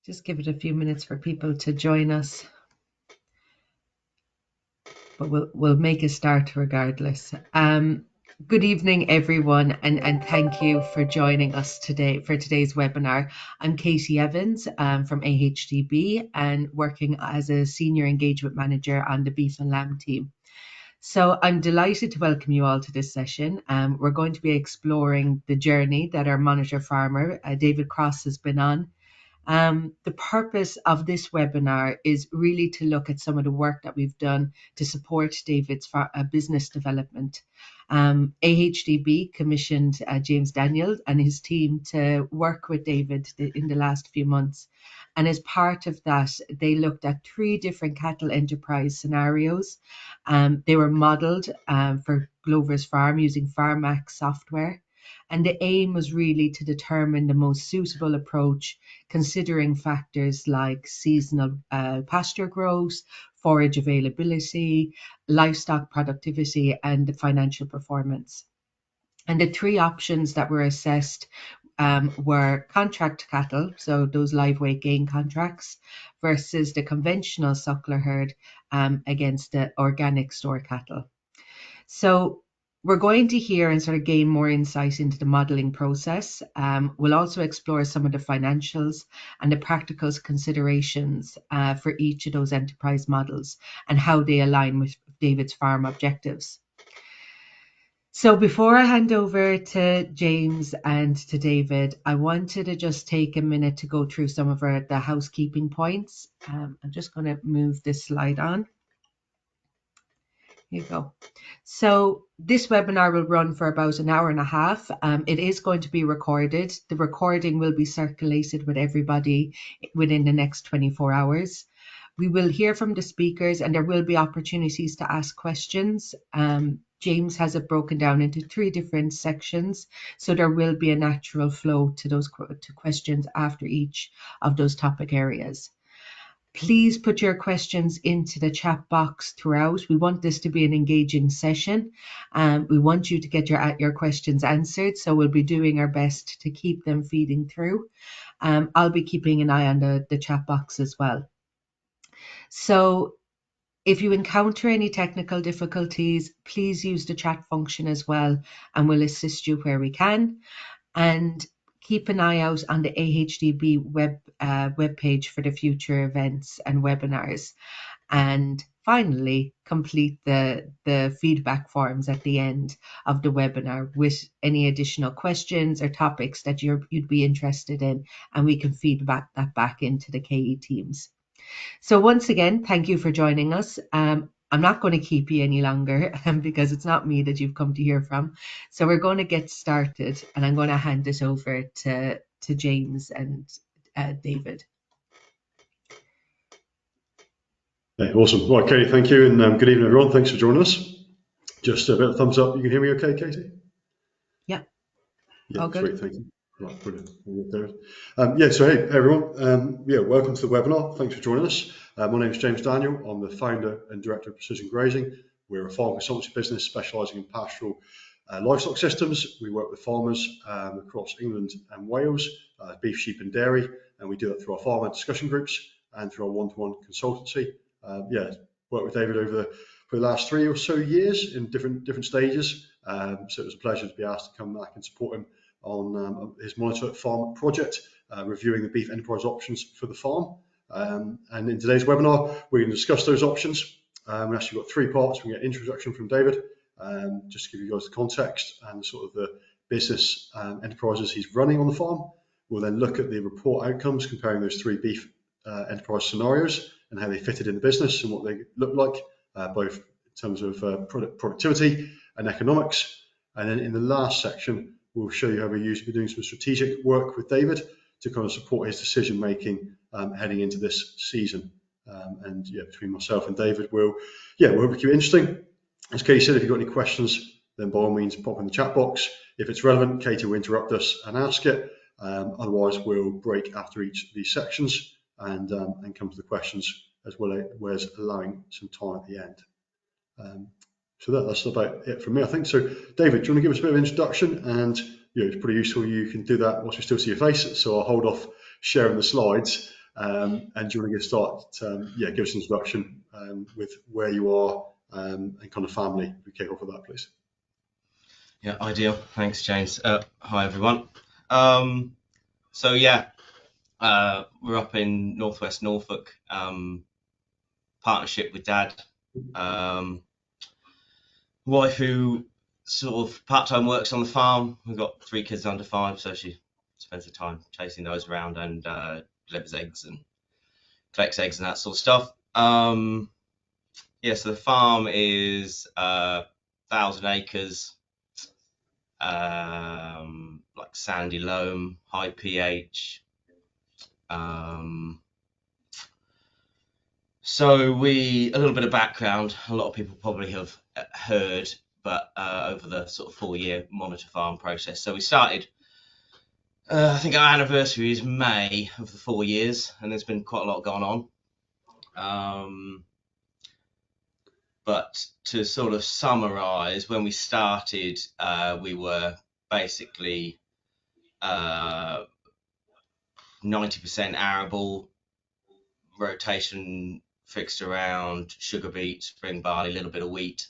Just give it a few minutes for people to join us, but we'll make a start regardless. Good evening, everyone, and thank you for joining us today for today's webinar. I'm Katie Evans from AHDB and working as a Senior Engagement Manager on the Beef and Lamb team. So I'm delighted to welcome you all to this session. We're going to be exploring the journey that our monitor farmer, David Cross, has been on. The purpose of this webinar is really to look at some of the work that we've done to support David's business development. AHDB commissioned James Daniel and his team to work with David in the last few months. And as part of that, they looked at 3 different cattle enterprise scenarios. They were modeled for Glover's Farm using FARMAX software. And the aim was really to determine the most suitable approach, considering factors like seasonal pasture growth, forage availability, livestock productivity, and financial performance. And the 3 options that were assessed were contract cattle, so those live weight gain contracts, versus the conventional suckler herd against the organic store cattle. So we're going to hear and sort of gain more insight into the modelling process. We'll also explore some of the financials and the practical considerations for each of those enterprise models and how they align with David's farm objectives. So before I hand over to James and to David, I wanted to just take a minute to go through some of the housekeeping points. I'm just going to move this slide on. Here you go. So this webinar will run for about an hour and a half. It is going to be recorded. The recording will be circulated with everybody within the next 24 hours. We will hear from the speakers and there will be opportunities to ask questions. James has it broken down into 3 different sections, so there will be a natural flow to those questions after each of those topic areas. Please put your questions into the chat box throughout. We want this to be an engaging session. We want you to get your questions answered, so we'll be doing our best to keep them feeding through. I'll be keeping an eye on the chat box as well. So if you encounter any technical difficulties, please use the chat function as well, and we'll assist you where we can. And keep an eye out on the AHDB web page for the future events and webinars. And finally, complete the feedback forms at the end of the webinar with any additional questions or topics that you'd be interested in, and we can feed that back into the KE teams. So once again, thank you for joining us. I'm not going to keep you any longer because it's not me that you've come to hear from. So we're going to get started and I'm going to hand it over to James and David. Okay, awesome. Right, Katie, thank you. And good evening, everyone. Thanks for joining us. Just a bit of thumbs up. You can hear me okay, Katie? Yeah. Yeah, all good. Great, thank you. Right, brilliant. So hey, everyone. Welcome to the webinar. Thanks for joining us. My name is James Daniel. I'm the founder and director of Precision Grazing. We're a farm consultancy business specialising in pastoral livestock systems. We work with farmers across England and Wales, beef, sheep and dairy, and we do that through our farmer discussion groups and through our one-to-one consultancy. Worked with David for the last 3 or so years in different stages. So it was a pleasure to be asked to come back and support him on his Monitor Farm project, reviewing the beef enterprise options for the farm. And in today's webinar, we're going to discuss those options. We've actually got 3 parts. We get an introduction from David, just to give you guys the context and sort of the business enterprises he's running on the farm. We'll then look at the report outcomes, comparing those 3 beef enterprise scenarios and how they fitted in the business and what they look like, both in terms of productivity and economics. And then in the last section, we'll show you how we're doing some strategic work with David to kind of support his decision making heading into this season. Between myself and David, we'll keep it interesting. As Katie said, if you've got any questions, then by all means pop in the chat box. If it's relevant, Katie will interrupt us and ask it. Otherwise, we'll break after each of these sections and come to the questions as well as allowing some time at the end. So that's about it from me, I think. So, David, do you want to give us a bit of introduction? And it's pretty useful you can do that whilst we still see your face. So I'll hold off sharing the slides And do you want to get started? Yeah, give us an introduction with where you are and kind of family. We kick off with that, please. Yeah, ideal. Thanks, James. Hi, everyone. So yeah, we're up in northwest Norfolk. Partnership with Dad. Wife who sort of part-time works on the farm. We've got 3 kids under 5, so she spends the time chasing those around and delivers eggs and collects eggs and that sort of stuff. Yeah, so the farm is 1,000 acres, like sandy loam, high pH. So a little bit of background, a lot of people probably have heard, but over the sort of 4-year monitor farm process. So we started, I think our anniversary is May of the 4 years, and there's been quite a lot going on. But to sort of summarize, when we started, we were basically 90% arable, rotation fixed around sugar beet, spring barley, a little bit of wheat.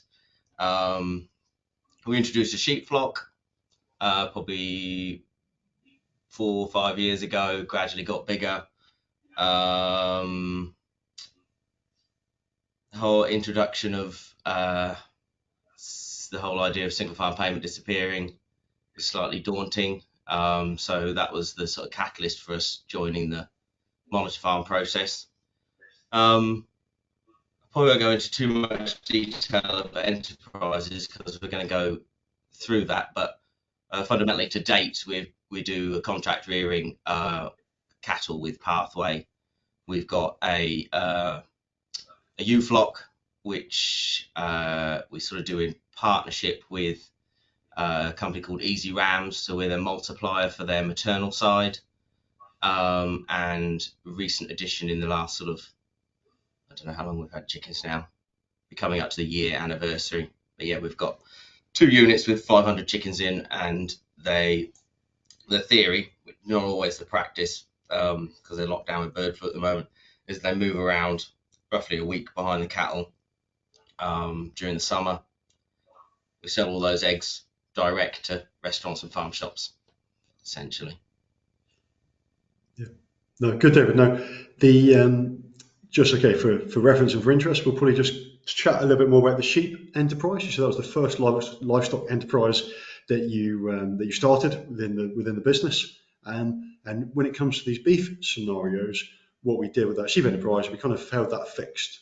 We introduced a sheep flock probably 4 or 5 years ago, gradually got bigger. The whole introduction of the whole idea of single farm payment disappearing was slightly daunting. So that was the sort of catalyst for us joining the monitor farm process. Probably won't go into too much detail about enterprises because we're going to go through that, but fundamentally to date we do a contract rearing cattle with Pathway. We've got a ewe flock which we sort of do in partnership with a company called Easy Rams, so we're their multiplier for their maternal side. And recent addition in the last sort of, I don't know how long we've had chickens now, we're coming up to the year anniversary. But yeah, we've got 2 units with 500 chickens in, and the theory, not always the practice, because they're locked down with bird flu at the moment, is they move around roughly a week behind the cattle during the summer. We sell all those eggs direct to restaurants and farm shops, essentially. Yeah, no, good, David. No, just okay for reference and for interest, we'll probably just chat a little bit more about the sheep enterprise. You said that was the first livestock enterprise that you started within the business. And when it comes to these beef scenarios, what we did with that sheep enterprise, we kind of held that fixed.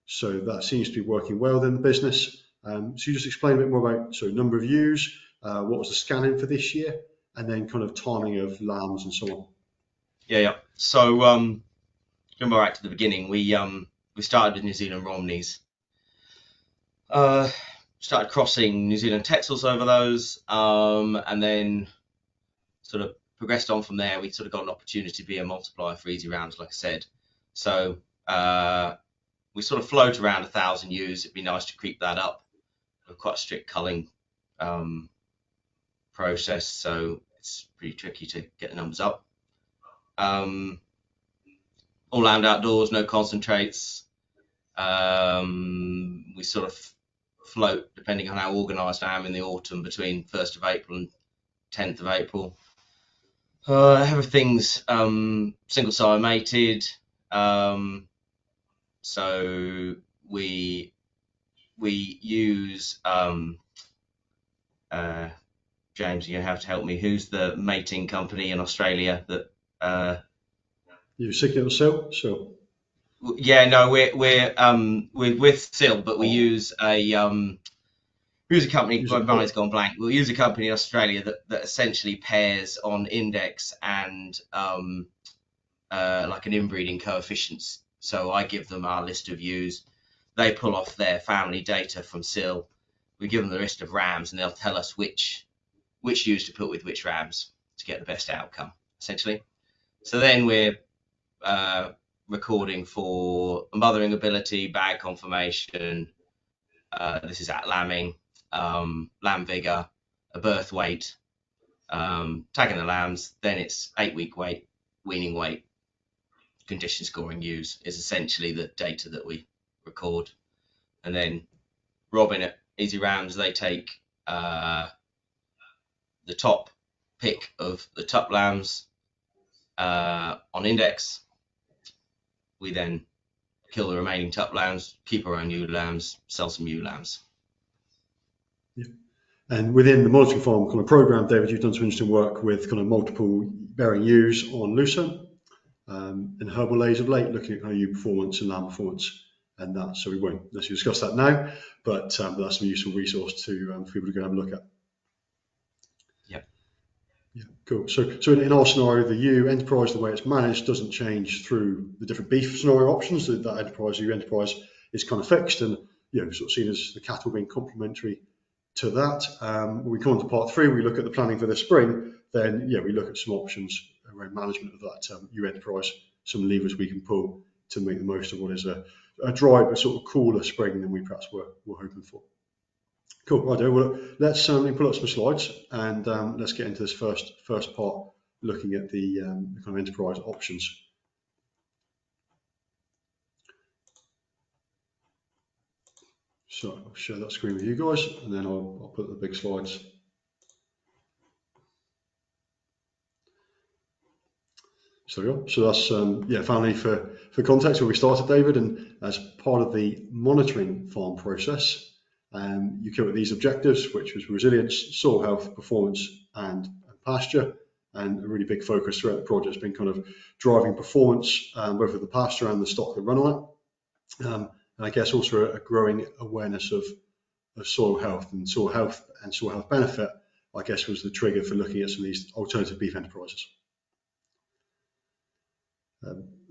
So that seems to be working well within the business. So you just explain a bit more about number of ewes, what was the scanning for this year, and then kind of timing of lambs and so on. Yeah. So going back to the beginning, we started with New Zealand Romneys. Started crossing New Zealand Texels over those, and then sort of progressed on from there. We sort of got an opportunity to be a multiplier for Easy Rounds, like I said. So we sort of float around 1,000 ewes. It'd be nice to creep that up. We're quite a strict culling process, so it's pretty tricky to get the numbers up. All lambed outdoors, no concentrates. We sort of float, depending on how organised I am in the autumn, between 1st of April and 10th of April. Everything's single sire mated. So we use James, you're gonna have to help me. Who's the mating company in Australia that You sick or so? Yeah, no, we're with SIL, but we use a company. My mind's gone blank. We'll use a company in Australia that essentially pairs on index and like an inbreeding coefficients. So I give them our list of ewes. They pull off their family data from SIL. We give them the list of rams, and they'll tell us which ewes to put with which rams to get the best outcome, essentially. So then we're recording for mothering ability, bag conformation. This is at lambing, lamb vigor, a birth weight, tagging the lambs. Then it's 8-week weight, weaning weight, condition scoring ewes is essentially the data that we record. And then Robin at Easy Rams, they take the top pick of the top lambs on index. We then kill the remaining top lambs, keep our own ewe lambs, sell some ewe lambs. Yeah. And within the monitoring farm kind of program, David, you've done some interesting work with kind of multiple bearing ewes on lucerne and herbal lays of late, looking at kind of ewe performance and lamb performance and that. So we won't necessarily discuss that now, but that's some useful resource to for people to go and have a look at. Yeah, cool. So in our scenario, the ewe enterprise, the way it's managed, doesn't change through the different beef scenario options. That enterprise, ewe enterprise, is kind of fixed, and sort of seen as the cattle being complementary to that. When we come on to part 3, we look at the planning for the spring. Then we look at some options around management of that ewe enterprise, some levers we can pull to make the most of what is a dry but sort of cooler spring than we perhaps were hoping for. Cool, right. Well, let's pull up some slides and let's get into this first part, looking at the kind of enterprise options. So I'll share that screen with you guys, and then I'll put the big slides. So that's finally for context where we started, David, and as part of the monitoring farm process. You cover these objectives, which was resilience, soil health, performance, and pasture. And a really big focus throughout the project has been kind of driving performance, both of the pasture and the stock that run on it. And I guess also a growing awareness of soil health and soil health benefit, I guess, was the trigger for looking at some of these alternative beef enterprises.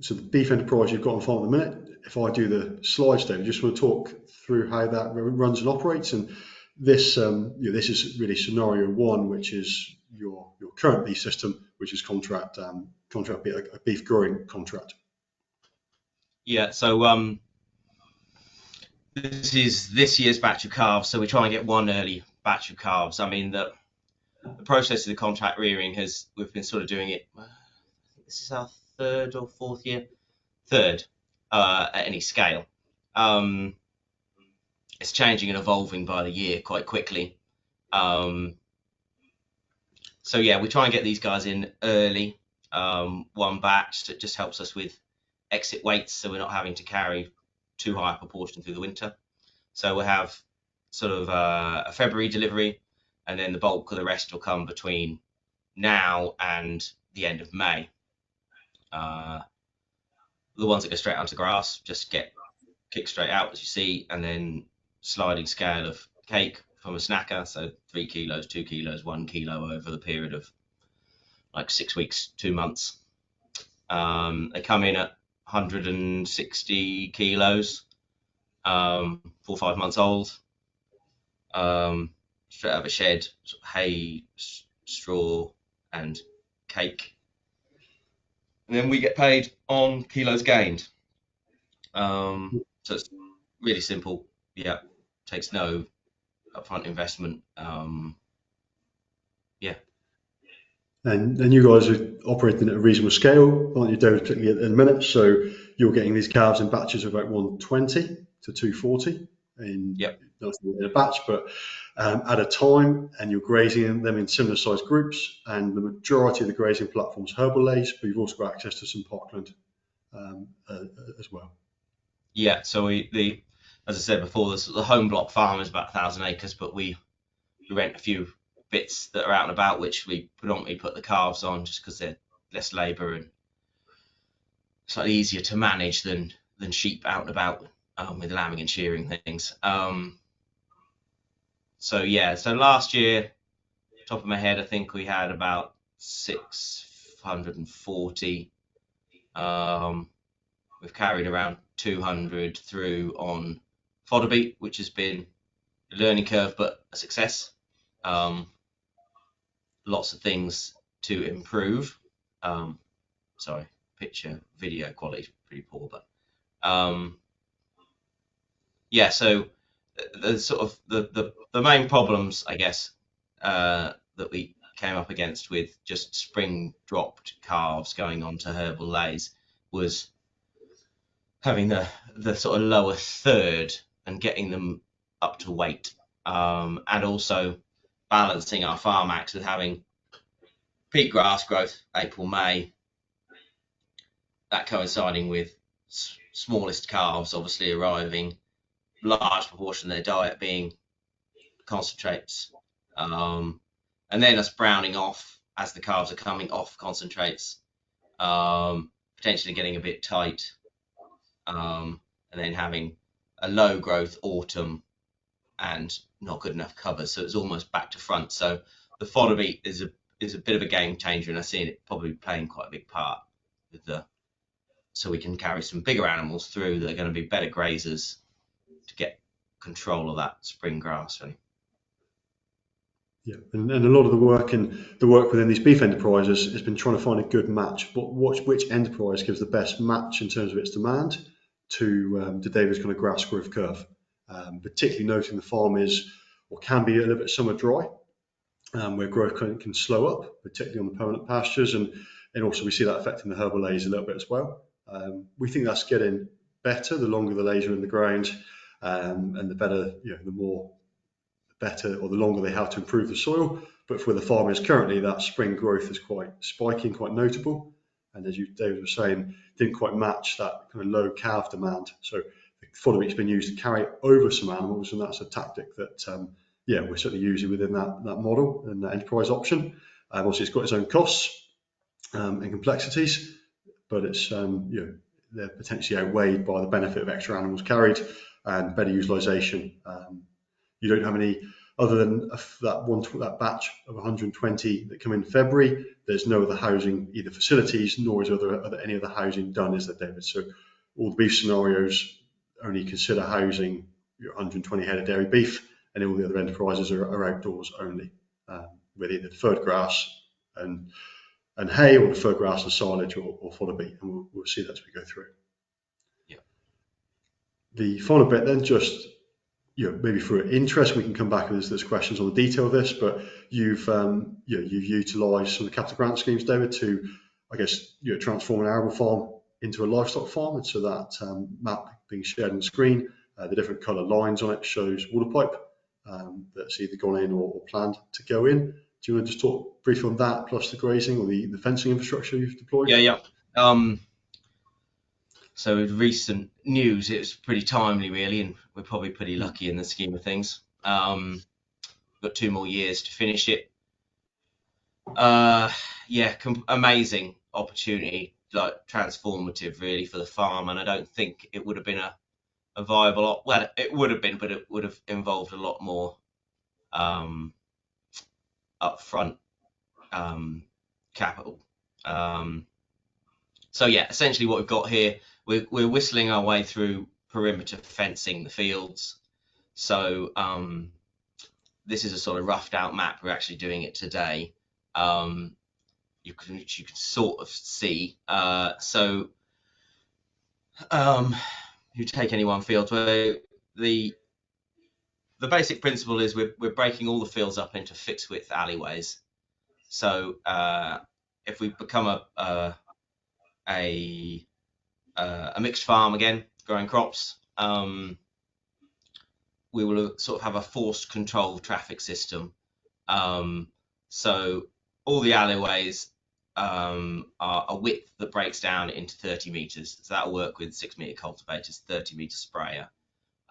So the beef enterprise you've got on farm at the minute, if I do the slides, David, just want to talk through how that runs and operates. And this this is really scenario 1, which is your current beef system, which is a beef growing contract. Yeah, so this is this year's batch of calves, so we try and get one early batch of calves. I mean, the process of the contract rearing we've been sort of doing it, I think this is our 3rd or 4th year, 3rd at any scale. It's changing and evolving by the year quite quickly. So yeah, we try and get these guys in early, one batch that just helps us with exit weights, so we're not having to carry too high a proportion through the winter. So we'll have sort of a February delivery, and then the bulk of the rest will come between now and the end of May. The ones that go straight onto grass just get kicked straight out, as you see, and then sliding scale of cake from a snacker, so 3 kilos, 2 kilos, 1 kilo over the period of like 6 weeks, 2 months. They come in at 160 kilos, 4 or 5 months old, straight out of a shed, hay, straw, and cake. And then we get paid on kilos gained. So it's really simple. Yeah, takes no upfront investment. And you guys are operating at a reasonable scale, aren't you, David, particularly in a minute? So you're getting these calves in batches of about 120 to 240 in a batch, but at a time, and you're grazing them in similar sized groups, and the majority of the grazing platforms herbal lays, but you've also got access to some parkland as well. Yeah, so as I said before, the home block farm is about 1,000 acres, but we rent a few bits that are out and about, which we predominantly put the calves on just because they're less labour and slightly easier to manage than sheep out and about with lambing and shearing things. So last year, top of my head, I think we had about 640. We've carried around 200 through on fodder beet, which has been a learning curve, but a success. Lots of things to improve. Sorry, video quality is pretty poor, but so the sort of the main problems, I guess, that we came up against with just spring dropped calves going on to herbal lays was having the sort of lower third and getting them up to weight, and also balancing our FARMAX with having peak grass growth April, May, that coinciding with smallest calves obviously arriving, large proportion of their diet being concentrates, and then us browning off as the calves are coming off concentrates, potentially getting a bit tight, and then having a low growth autumn and not good enough cover, so it's almost back to front. So the fodder beet is a bit of a game changer, and I see it probably playing quite a big part with so we can carry some bigger animals through that are going to be better grazers to get control of that spring grass, really. Yeah, and a lot of the work within these beef enterprises has been trying to find a good match. But which enterprise gives the best match in terms of its demand to David's kind of grass growth curve? Particularly noting the farm is or can be a little bit summer dry, where growth can slow up, particularly on the permanent pastures, and also we see that affecting the herbal lays a little bit as well. We think that's getting better the longer the lays are in the ground, and the better, the longer they have to improve the soil. But for the farmers currently, that spring growth is quite spiky and quite notable. And as David was saying, didn't quite match that kind of low calf demand. So the fodder beet's been used to carry over some animals, and that's a tactic that we're certainly using within that model and that enterprise option. Obviously, it's got its own costs and complexities, but it's they're potentially outweighed by the benefit of extra animals carried and better utilisation. You don't have any, other than that batch of 120 that come in February, there's no other housing, either facilities, nor is any other housing done, is there, David? So all the beef scenarios only consider housing your 120 head of dairy beef, and all the other enterprises are outdoors only, with either deferred grass and hay, or deferred grass and silage, or fodder beet, and we'll see that as we go through. Yeah. The final bit then, just maybe for interest, we can come back and there's questions on the detail of this, but you've utilised some of the capital grant schemes, David, to, I guess, transform an arable farm into a livestock farm. And so that map being shared on the screen, the different colour lines on it shows water pipe that's either gone in or planned to go in. Do you want to just talk briefly on that, plus the grazing or the fencing infrastructure you've deployed? Yeah. So with recent news, it was pretty timely, really, and we're probably pretty lucky in the scheme of things. Got 2 more years to finish it. Amazing opportunity, like transformative, really, for the farm, and I don't think it would have been a viable. Well, it would have been, but it would have involved a lot more upfront capital. So yeah, essentially what we've got here, we're whistling our way through perimeter fencing the fields. So this is a sort of roughed out map. We're actually doing it today. You can sort of see. You take any one field where the basic principle is we're breaking all the fields up into fixed width alleyways. So if we become a mixed farm again, growing crops, we will sort of have a forced control traffic system. So all the alleyways are a width that breaks down into 30 meters. So that'll work with 6 meter cultivators, 30 meter sprayer.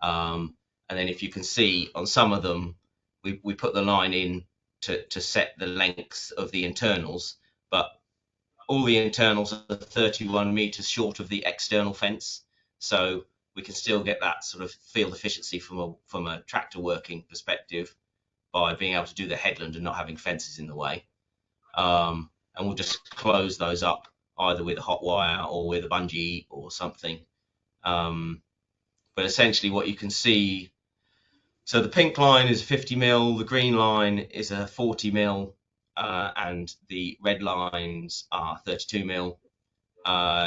And then if you can see on some of them, we put the line in to set the lengths of the internals, but all the internals are 31 meters short of the external fence. So we can still get that sort of field efficiency from a tractor working perspective by being able to do the headland and not having fences in the way. And we'll just close those up either with a hot wire or with a bungee or something. But essentially what you can see, so the pink line is 50 mil, the green line is a 40 mil, and the red lines are 32 mil.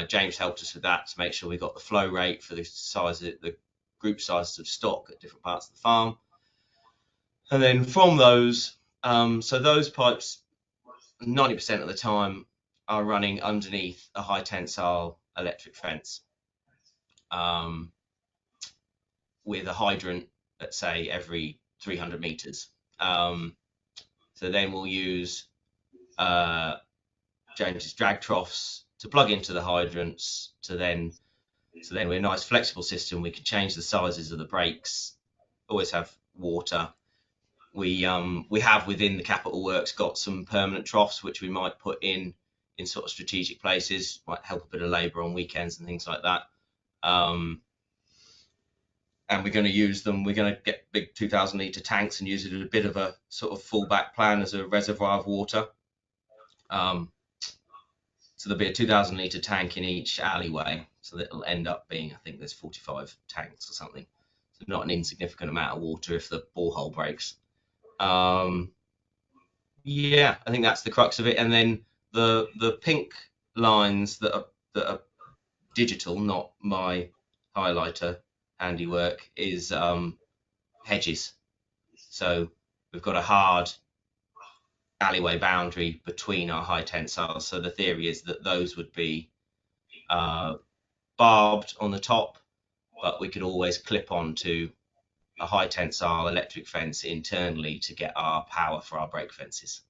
James helped us with that to make sure we got the flow rate for the size of the group sizes of stock at different parts of the farm. And then from those, so those pipes 90% of the time are running underneath a high tensile electric fence with a hydrant, let's say every 300 meters. So then we'll use James's drag troughs to plug into the hydrants so then we're a nice flexible system. We can change the sizes of the breaks, always have water. We have within the capital works got some permanent troughs which we might put in sort of strategic places, might help a bit of labour on weekends and things like that. And we're going to use them. We're going to get big 2,000 litre tanks and use it as a bit of a sort of fallback plan as a reservoir of water. So there'll be a 2,000 litre tank in each alleyway. So that'll end up being, I think there's 45 tanks or something. So not an insignificant amount of water if the borehole breaks. Yeah, I think that's the crux of it. And then the pink lines that are digital, not my highlighter handiwork, is hedges. So we've got a hard alleyway boundary between our high tensiles. So the theory is that those would be barbed on the top, but we could always clip onto a high tensile electric fence internally to get our power for our brake fences.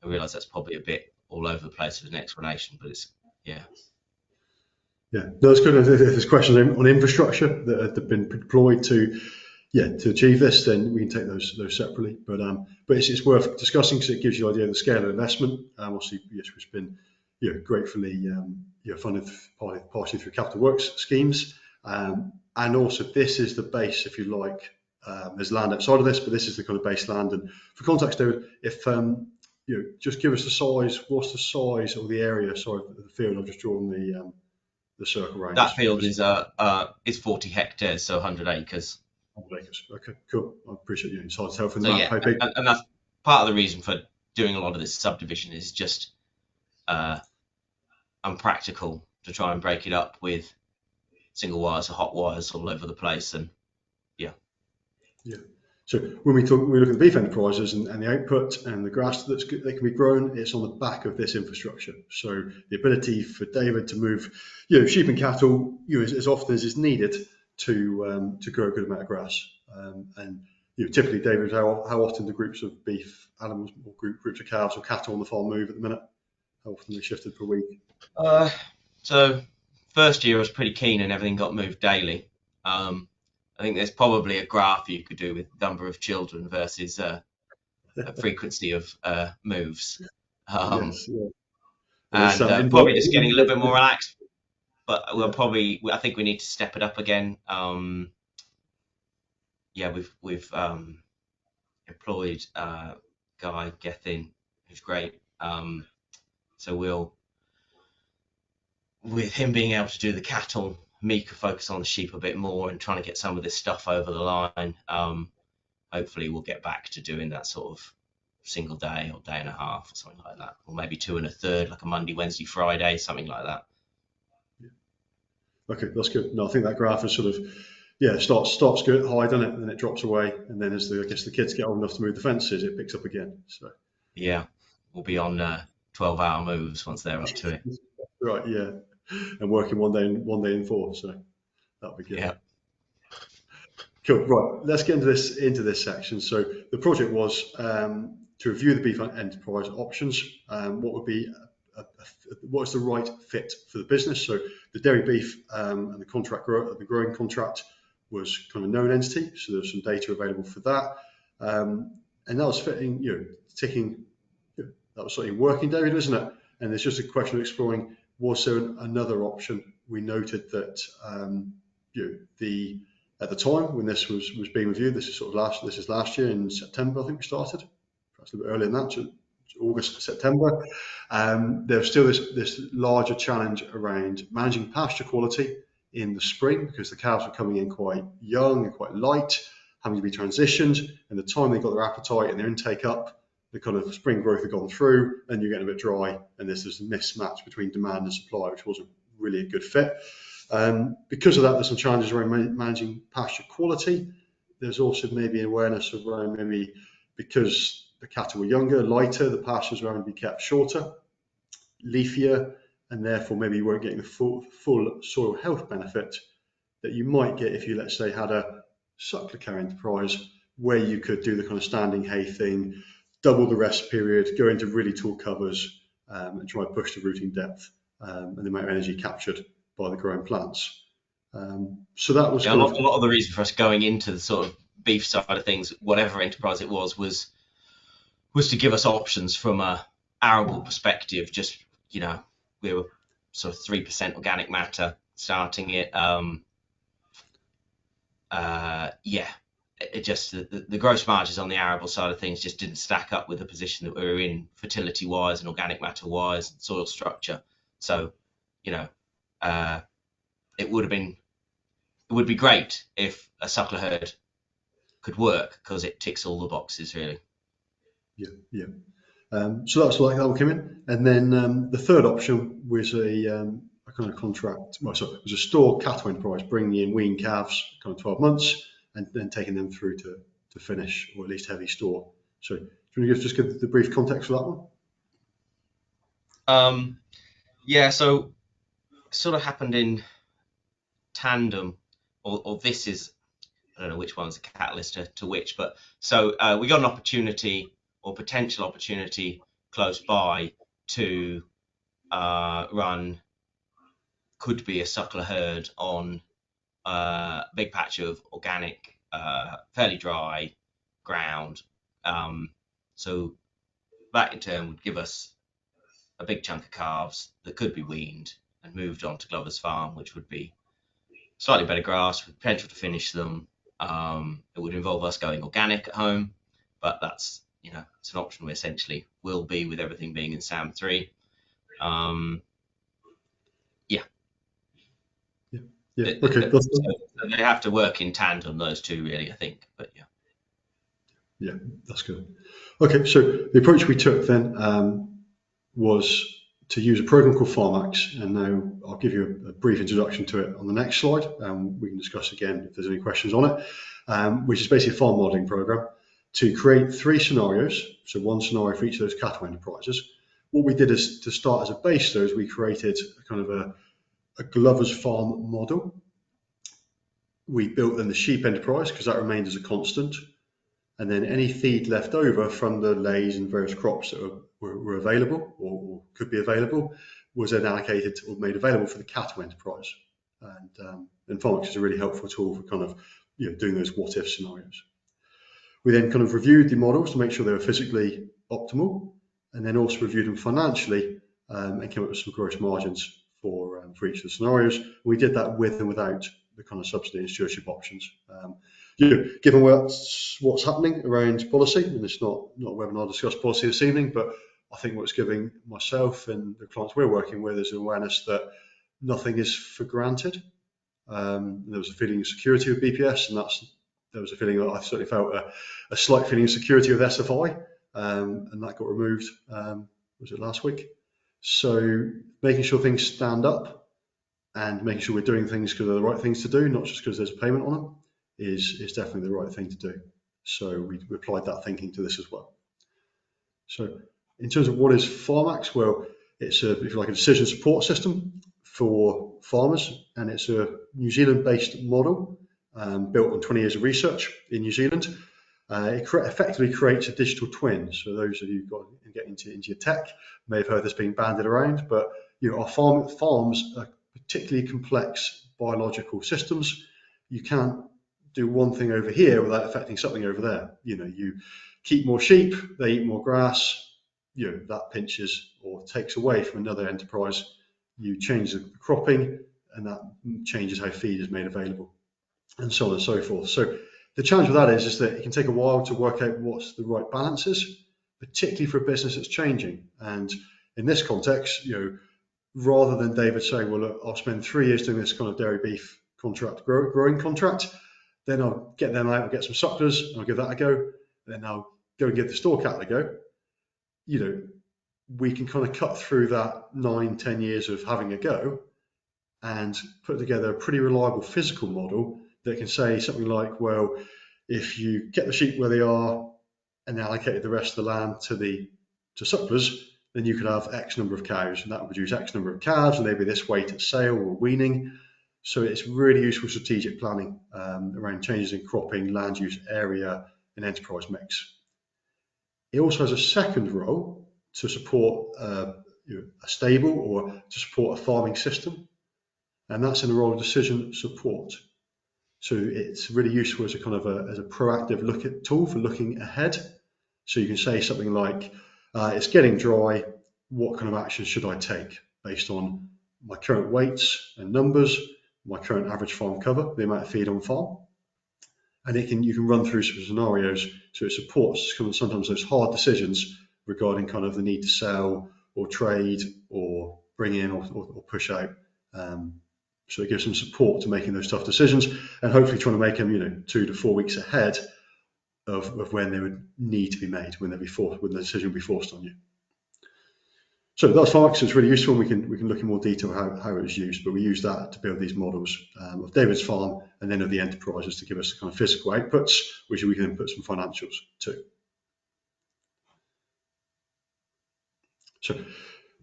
I realise that's probably a bit all over the place with an explanation, but it's, yeah. Yeah, no, it's good. If there's questions on infrastructure that have been deployed to achieve this, then we can take those separately. But it's worth discussing because it gives you an idea of the scale of investment. Obviously, yes, which has been gratefully funded partially through capital works schemes, and also this is the base, if you like. There's land outside of this, but this is the kind of base land. And for context, David, if just give us the size. What's the size of the area? Sorry, the field. I've just drawn the circle around. That field is 40 hectares, so 100 acres. 100 acres. Okay, cool. I appreciate you insights helping so, the map. Yeah, and that's part of the reason for doing a lot of this subdivision is just unpractical to try and break it up with single wires or hot wires all over the place. And yeah. So when we look at the beef enterprises and the output and the grass that can be grown, it's on the back of this infrastructure. So the ability for David to move, sheep and cattle, as often as is needed to grow a good amount of grass. And typically, David, how often do groups of beef animals or groups of cows or cattle on the farm move at the minute? How often are they shifted per week? So first year I was pretty keen and everything got moved daily. I think there's probably a graph you could do with number of children versus a frequency of moves. Yes, yeah. And probably just getting a little bit more relaxed. But I think we need to step it up again. We've employed Guy Gethin, who's great. So with him being able to do the cattle, me could focus on the sheep a bit more and trying to get some of this stuff over the line. Hopefully we'll get back to doing that sort of single day or day and a half or something like that, or maybe 2 1/3, like a Monday, Wednesday, Friday, something like that. Okay, that's good. No, I think that graph is sort of, starts good, high, doesn't it? And then it drops away. And then as the kids get old enough to move the fences, it picks up again. So yeah, we'll be on 12-hour moves once they're up to it. Right, yeah. And working one day in 4, so that'll be good. Yeah. Cool. Right, let's get into this section. So the project was to review the beef enterprise options. What's the right fit for the business? So the dairy beef and the growing contract was kind of a known entity. So there's some data available for that, and that was ticking. That was something working, David, isn't it? And it's just a question of exploring. Was there another option? We noted that at the time when this was being reviewed, this is last year in September, I think we started, perhaps a little bit earlier than that, August, September. There's still this larger challenge around managing pasture quality in the spring because the cows were coming in quite young and quite light, having to be transitioned, and the time they got their appetite and their intake up, the kind of spring growth had gone through, and you're getting a bit dry, and there's this mismatch between demand and supply, which wasn't really a good fit. Because of that, there's some challenges around managing pasture quality. There's also maybe awareness around maybe because the cattle were younger, lighter, the pastures were having to be kept shorter, leafier, and therefore maybe you weren't getting the full soil health benefit that you might get if you, let's say, had a suckler cow enterprise where you could do the kind of standing hay thing, double the rest period, go into really tall covers, and try and push the rooting depth and the amount of energy captured by the growing plants. So that was a lot of the reason for us going into the sort of beef side of things, whatever enterprise it was to give us options from a arable perspective. Just, we were sort of 3% organic matter starting it. It just the gross margins on the arable side of things just didn't stack up with the position that we were in, fertility wise and organic matter wise and soil structure. So, it would be great if a suckler herd could work, because it ticks all the boxes really. Yeah. So that's like that one came in, and then the third option was a kind of contract. Well, sorry, it was a store cattle enterprise, bringing in wean calves, kind of 12 months, and then taking them through to finish, or at least heavy store. So, do you want to just give the brief context for that one? So it sort of happened in tandem, or this is, I don't know which one's a catalyst to which, but so we got an opportunity or potential opportunity close by to run, could be a suckler herd on a big patch of organic, fairly dry ground. So that in turn would give us a big chunk of calves that could be weaned and moved on to Glover's farm, which would be slightly better grass with potential to finish them. It would involve us going organic at home, but that's, it's an option we essentially will be with everything being in SAM 3. Okay. So they have to work in tandem, those two really, I think. But yeah, that's good. Okay, so the approach we took then was to use a program called FARMAX, and now I'll give you a brief introduction to it on the next slide. We can discuss again if there's any questions on it, which is basically a farm modelling program to create 3 scenarios, so 1 scenario for each of those cattle enterprises. What we did is, to start as a base, though, is we created kind of a Glover's farm model. We built then the sheep enterprise, because that remained as a constant, and then any feed left over from the lays and various crops that were available or could be available was then allocated or made available for the cattle enterprise. And FARMAX is a really helpful tool for kind of doing those what if scenarios. We then kind of reviewed the models to make sure they were physically optimal, and then also reviewed them financially and came up with some gross margins for each of the scenarios. We did that with and without the kind of subsidy and stewardship options. Given what's happening around policy, and it's not a webinar to discuss policy this evening, but I think what's giving myself and the clients we're working with is an awareness that nothing is for granted. There was a feeling of security with BPS, and there was a feeling that I certainly felt a slight feeling of security with SFI, and that got removed, was it last week? So making sure things stand up and making sure we're doing things because they're the right things to do, not just because there's a payment on them, is definitely the right thing to do. So we applied that thinking to this as well. So in terms of what is FARMAX, well, it's if you like, a decision support system for farmers, and it's a New Zealand-based model built on 20 years of research in New Zealand. It effectively creates a digital twin. So those of you who get into your tech may have heard this being bandied around, but our farms are particularly complex biological systems. You can't do one thing over here without affecting something over there. You keep more sheep, they eat more grass, that pinches or takes away from another enterprise. You change the cropping, and that changes how feed is made available, and so on and so forth. So the challenge with that is that it can take a while to work out what's the right balance is, particularly for a business that's changing. And in this context, rather than David saying, well, look, I'll spend 3 years doing this kind of dairy beef contract, growing contract, then I'll get them out, I'll get some sucklers, and I'll give that a go, then I'll go and give the store cattle a go. We can kind of cut through that 9-10 years of having a go and put together a pretty reliable physical model that can say something like, well, if you get the sheep where they are and allocate the rest of the land to sucklers, then you could have X number of cows, and that would produce X number of calves, and they'd be this weight at sale or weaning. So it's really useful strategic planning around changes in cropping, land use area, and enterprise mix. It also has a second role to support a stable or to support a farming system, and that's in the role of decision support. So it's really useful as a kind of as a proactive tool for looking ahead. So you can say something like, it's getting dry, what kind of action should I take based on my current weights and numbers, my current average farm cover, the amount of feed on farm. And you can run through some scenarios, so it supports sometimes those hard decisions regarding kind of the need to sell or trade or bring in or push out. So it gives some support to making those tough decisions, and hopefully trying to make them 2 to 4 weeks ahead of when they would need to be made, when the decision will be forced on you. So that's FARMAX. It's really useful. We can look in more detail how it was used, but we use that to build these models of David's farm and then of the enterprises to give us kind of physical outputs, which we can input some financials to. So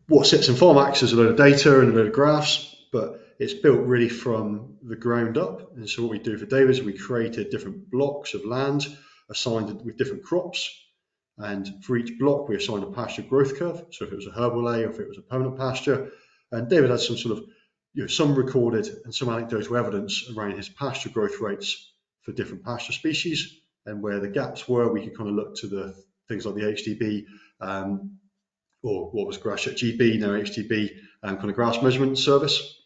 what sits in FARMAX is a load of data and a load of graphs, but it's built really from the ground up. And so what we do for David is we created different blocks of land assigned with different crops. And for each block, we assigned a pasture growth curve. So if it was a herbal lay or if it was a permanent pasture. And David had some sort of, some recorded and some anecdotal evidence around his pasture growth rates for different pasture species. And where the gaps were, we could kind of look to the things like the AHDB, or what was grass at GB, now AHDB, kind of grass measurement service,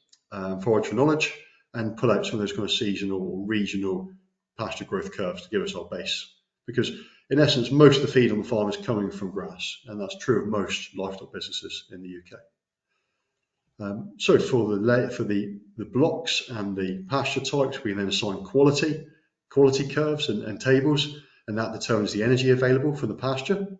forage for knowledge, and pull out some of those kind of seasonal or regional pasture growth curves to give us our base. Because in essence, most of the feed on the farm is coming from grass, and that's true of most livestock businesses in the UK. So for the blocks and the pasture types, we then assign quality curves and tables, and that determines the energy available from the pasture.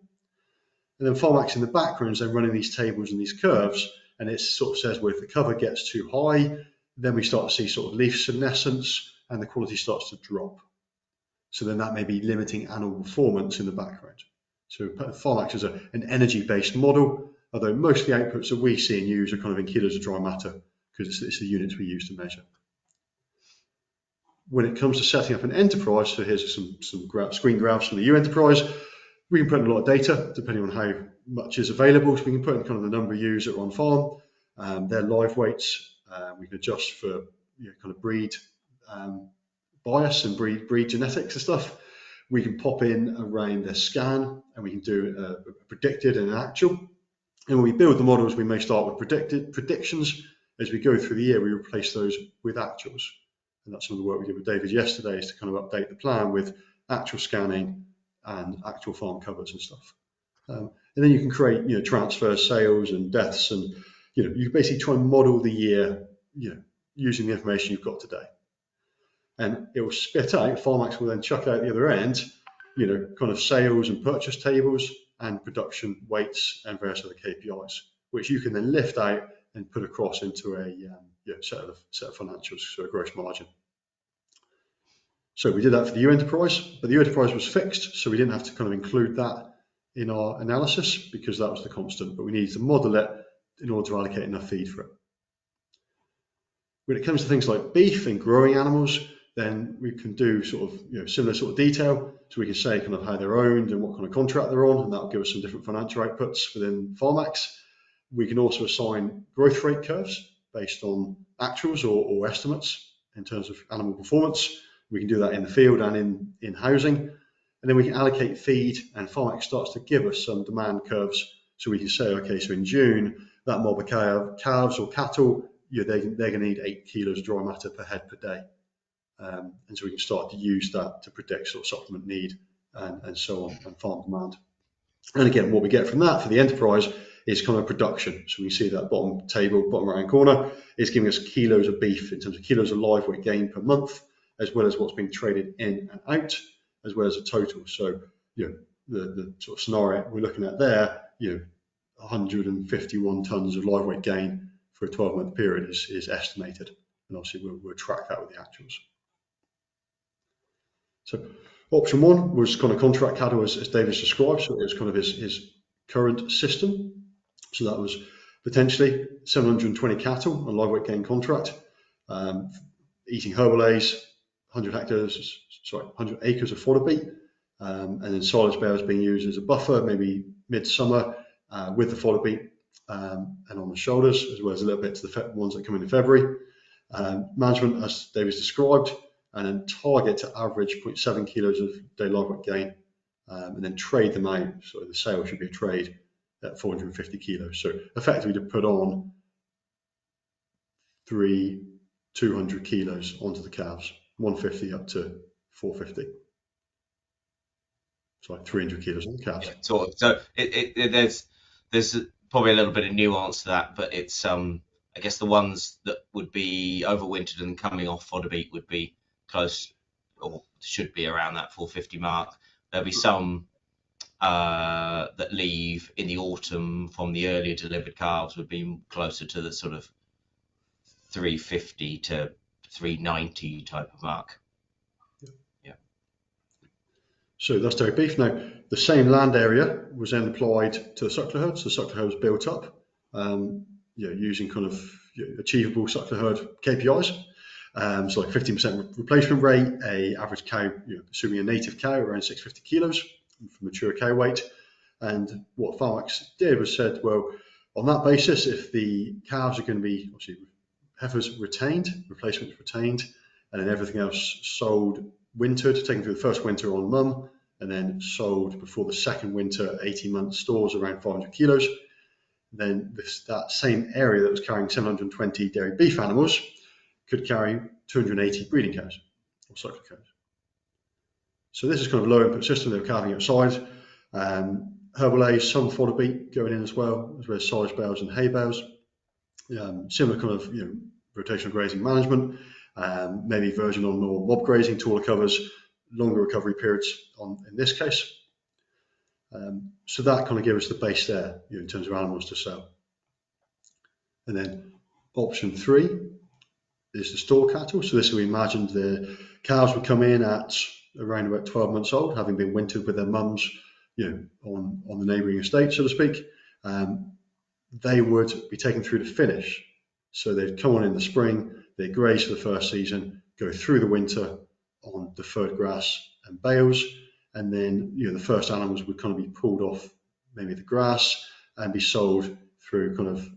And then FARMAX in the background is then running these tables and these curves, and it sort of says, well, if the cover gets too high, then we start to see sort of leaf senescence, and the quality starts to drop. So then that may be limiting animal performance in the background. So FARMAX is an energy-based model, although most of the outputs that we see and use are kind of in kilos of dry matter, because it's the units we use to measure. When it comes to setting up an enterprise, so here's some screen grabs from the U enterprise, we can put in a lot of data depending on how much is available. So we can put in kind of the number of ewes that are on farm, their live weights. We can adjust for kind of breed bias and breed genetics and stuff. We can pop in around their scan, and we can do a predicted and an actual. And when we build the models, we may start with predictions. As we go through the year, we replace those with actuals. And that's some of the work we did with David yesterday, is to kind of update the plan with actual scanning and actual farm covers and stuff. And then you can create transfers, sales and deaths, and you basically try and model the year using the information you've got today. And it will spit out, FARMAX will then chuck out the other end, kind of sales and purchase tables and production weights and various other KPIs, which you can then lift out and put across into a set of financials, so a gross margin. So we did that for the U enterprise, but the U enterprise was fixed, so we didn't have to kind of include that in our analysis because that was the constant, but we needed to model it in order to allocate enough feed for it. When it comes to things like beef and growing animals, then we can do sort of similar sort of detail. So we can say kind of how they're owned and what kind of contract they're on, and that'll give us some different financial outputs within FARMAX. We can also assign growth rate curves based on actuals or estimates in terms of animal performance. We can do that in the field and in housing. And then we can allocate feed, and FARMAX starts to give us some demand curves. So we can say, okay, so in June, that mob of calves or cattle, they're going to need 8 kilos of dry matter per head per day. And so we can start to use that to predict sort of supplement need and so on, and farm demand. And again, what we get from that for the enterprise is kind of production. So we see that bottom table, bottom right hand corner, is giving us kilos of beef in terms of kilos of live weight gain per month, as well as what's being traded in and out, as well as a total. So the sort of scenario we're looking at there, 151 tons of live weight gain for a 12-month period is estimated, and obviously we'll track that with the actuals. So option one was kind of contract cattle as David's described, so it was kind of his current system. So that was potentially 720 cattle on live weight gain contract, eating herbal A's, 100 acres of fodder beet, and then silage bales being used as a buffer, maybe midsummer with the fodder beet and on the shoulders, as well as a little bit to the ones that come in February. Management, as David's described, and then target to average 0.7 kilos of daily live weight gain, and then trade them out. So the sale should be a trade at 450 kilos. So effectively to put on 200 kilos onto the calves, 150 up to 450. So 300 kilos on the calves. Yeah, sort of. So there's probably a little bit of nuance to that, but it's I guess the ones that would be overwintered and coming off fodder beet would be close, or should be around that 450 mark. There'll be some that leave in the autumn from the earlier delivered calves would be closer to the sort of 350 to 390 type of mark. Yeah. So that's dairy beef. Now, the same land area was then applied to the suckler herd. So the suckler herd was built up, using kind of achievable suckler herd KPIs. So like 15% replacement rate, a average cow, assuming a native cow, around 650 kilos for mature cow weight. And what FARMAX did was said, well, on that basis, if the calves are going to be, obviously, heifers retained, replacements retained, and then everything else sold wintered, taken through the first winter on mum, and then sold before the second winter, 18-month stores around 500 kilos, then that same area that was carrying 720 dairy beef animals could carry 280 breeding cows or suckler cows. So this is kind of low input system. They were calving outside. Herbal A, some fodder beet going in as well as silage bales and hay bales. Similar kind of rotational grazing management, maybe version on more mob grazing, taller covers, longer recovery periods in this case. So that kind of gives us the base there in terms of animals to sell. And then option 3 is the store cattle. So this we imagined the cows would come in at around about 12 months old, having been wintered with their mums, on the neighbouring estate, so to speak. They would be taken through to finish. So they'd come on in the spring, they'd graze for the first season, go through the winter on deferred grass and bales, and then the first animals would kind of be pulled off maybe the grass and be sold through kind of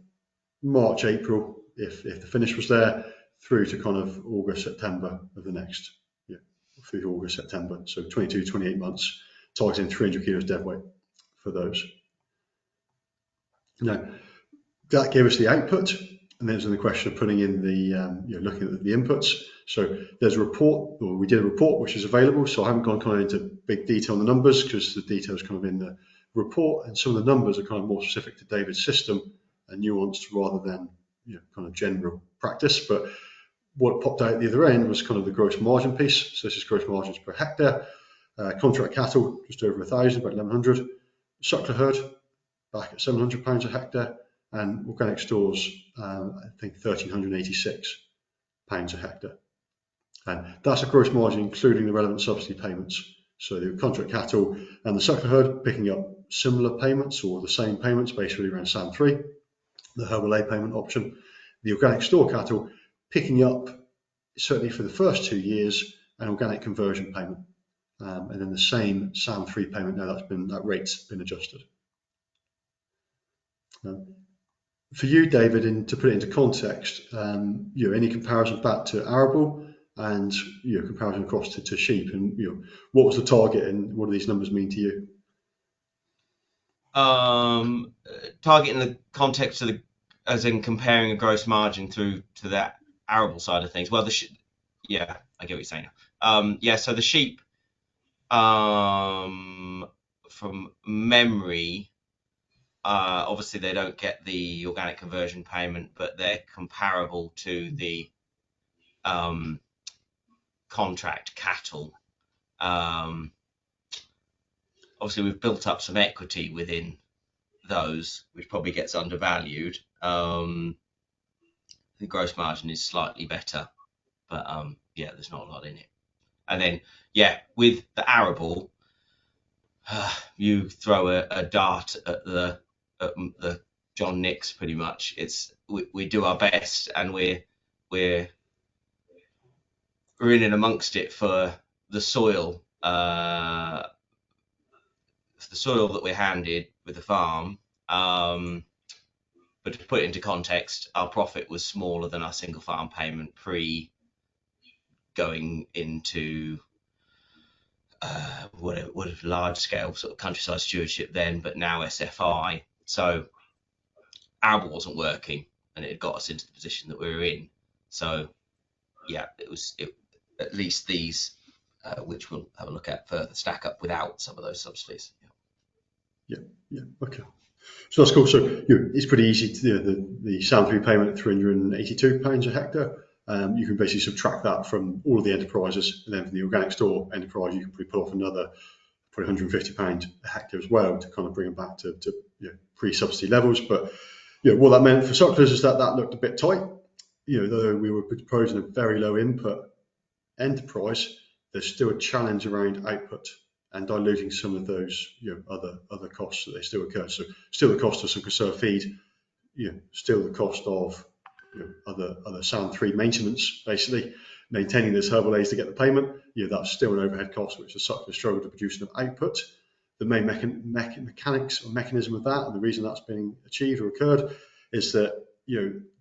March, April, if the finish was there, through to kind of August, September of the next, through to August, September. So 22, 28 months, targeting 300 kilos dead weight for those. Now, that gave us the output, and then there's the question of putting in the, looking at the inputs. So there's a report, or we did a report which is available. So I haven't gone kind of into big detail on the numbers because the detail is kind of in the report, and some of the numbers are kind of more specific to David's system and nuanced rather than kind of general practice. But what popped out at the other end was kind of the gross margin piece. So this is gross margins per hectare. Contract cattle just over 1,000, about 1,100. Suckler herd back at £700 a hectare, and organic stores, I think £1,386 a hectare. And that's a gross margin including the relevant subsidy payments. So the contract cattle and the suckler herd picking up similar payments or the same payments, basically around SAM 3, the herbal A payment option. The organic store cattle picking up, certainly for the first 2 years, an organic conversion payment. And then the same SAM 3 payment, now that rate's been adjusted. For you, David, and to put it into context, any comparisons back to arable and comparison across to sheep, and what was the target and what do these numbers mean to you? Target in the context of as in comparing a gross margin through to that arable side of things. Well, I get what you're saying. So the sheep, from memory, obviously they don't get the organic conversion payment, but they're comparable to the contract cattle. Obviously we've built up some equity within those, which probably gets undervalued. The gross margin is slightly better, but there's not a lot in it. And then with the arable, you throw a dart at the John Nicks pretty much. We do our best, and we're in and amongst it for the soil. The soil that we're handed with the farm. But to put it into context, our profit was smaller than our single farm payment pre going into what a large scale sort of countryside stewardship then, but now SFI. So our wasn't working, and it had got us into the position that we were in. So yeah, it at least these, which we'll have a look at further, stack up without some of those subsidies. Yeah, okay. So that's cool. So it's pretty easy to the salary payment at £382 a hectare. You can basically subtract that from all of the enterprises, and then for the organic store enterprise, you can probably pull off another probably £150 a hectare as well to kind of bring them back to pre-subsidy levels. But what that meant for sucklers is that looked a bit tight. Though we were proposing a very low input enterprise, there's still a challenge around output and diluting some of those other costs that they still occur. So still the cost of some conserved feed, still the cost of other Sound 3 maintenance, basically maintaining those herbal aids to get the payment. That's still an overhead cost which the suckler struggle to produce enough output. The main mechanics or mechanism of that, and the reason that's being achieved or occurred, is that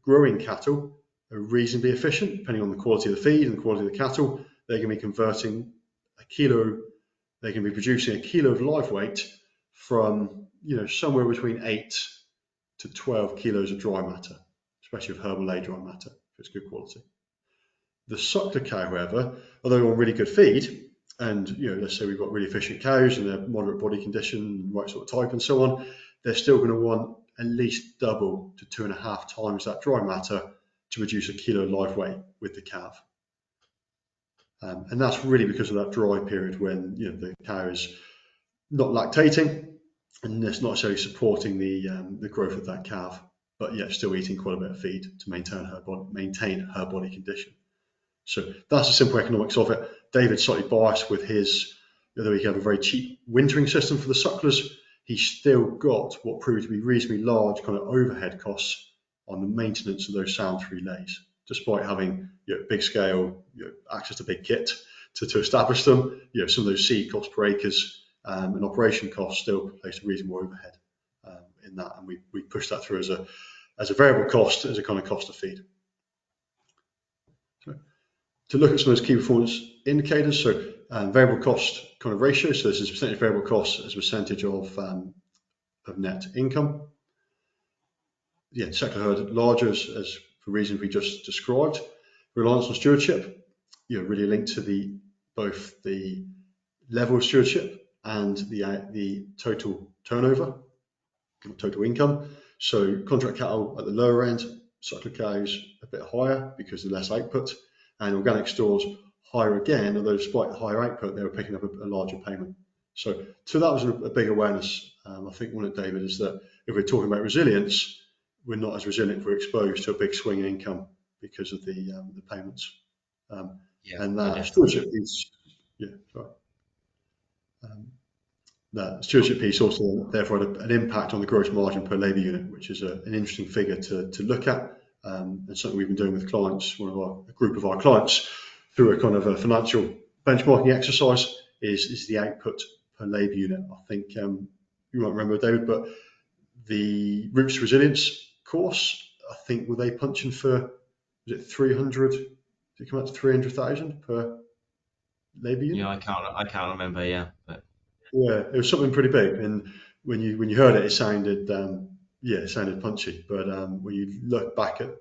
growing cattle are reasonably efficient depending on the quality of the feed and the quality of the cattle. They're going to be converting they can be producing a kilo of live weight from somewhere between 8 to 12 kilos of dry matter, especially of herbal aid dry matter if it's good quality. The suckler cow, however, although on really good feed, and let's say we've got really efficient cows and they're moderate body condition, right sort of type and so on, they're still going to want at least double to 2.5 times that dry matter to produce a kilo of live weight with the calf. And that's really because of that dry period when the cow is not lactating and it's not necessarily supporting the growth of that calf, but yet still eating quite a bit of feed to maintain her body condition. So that's the simple economics of it. David's slightly biased with his, although he can have a very cheap wintering system for the sucklers, he's still got what proved to be reasonably large kind of overhead costs on the maintenance of those Sound 3 lays, despite having big scale access to big kit to establish them. Some of those seed costs per acres and operation costs still place a reasonable overhead in that, and we push that through as a variable cost, as a kind of cost of feed. So, to look at some of those key performance indicators, so variable cost kind of ratio. So this is percentage of variable costs as a percentage of net income. Sector herd larger as for reasons we just described. Reliance on stewardship, really linked to both the level of stewardship and the total turnover, total income. So contract cattle at the lower end, suckler cows a bit higher because of less output, and organic stores higher again, although despite the higher output, they were picking up a larger payment. So that was a big awareness. I think one of David is that if we're talking about resilience, we're not as resilient if we're exposed to a big swing in income because of the payments. And that stewardship piece, that stewardship piece also therefore had an impact on the gross margin per labour unit, which is an interesting figure to look at, and something we've been doing with clients. A group of our clients through a kind of a financial benchmarking exercise is the output per labour unit. I think you might remember, David, but the Roots to Resilience course, I think, were they punching for, was it 300? Did it come out to 300,000 per labour unit? Yeah, I can't remember. Yeah, but yeah, it was something pretty big. And when you heard it, it sounded punchy. But when you look back at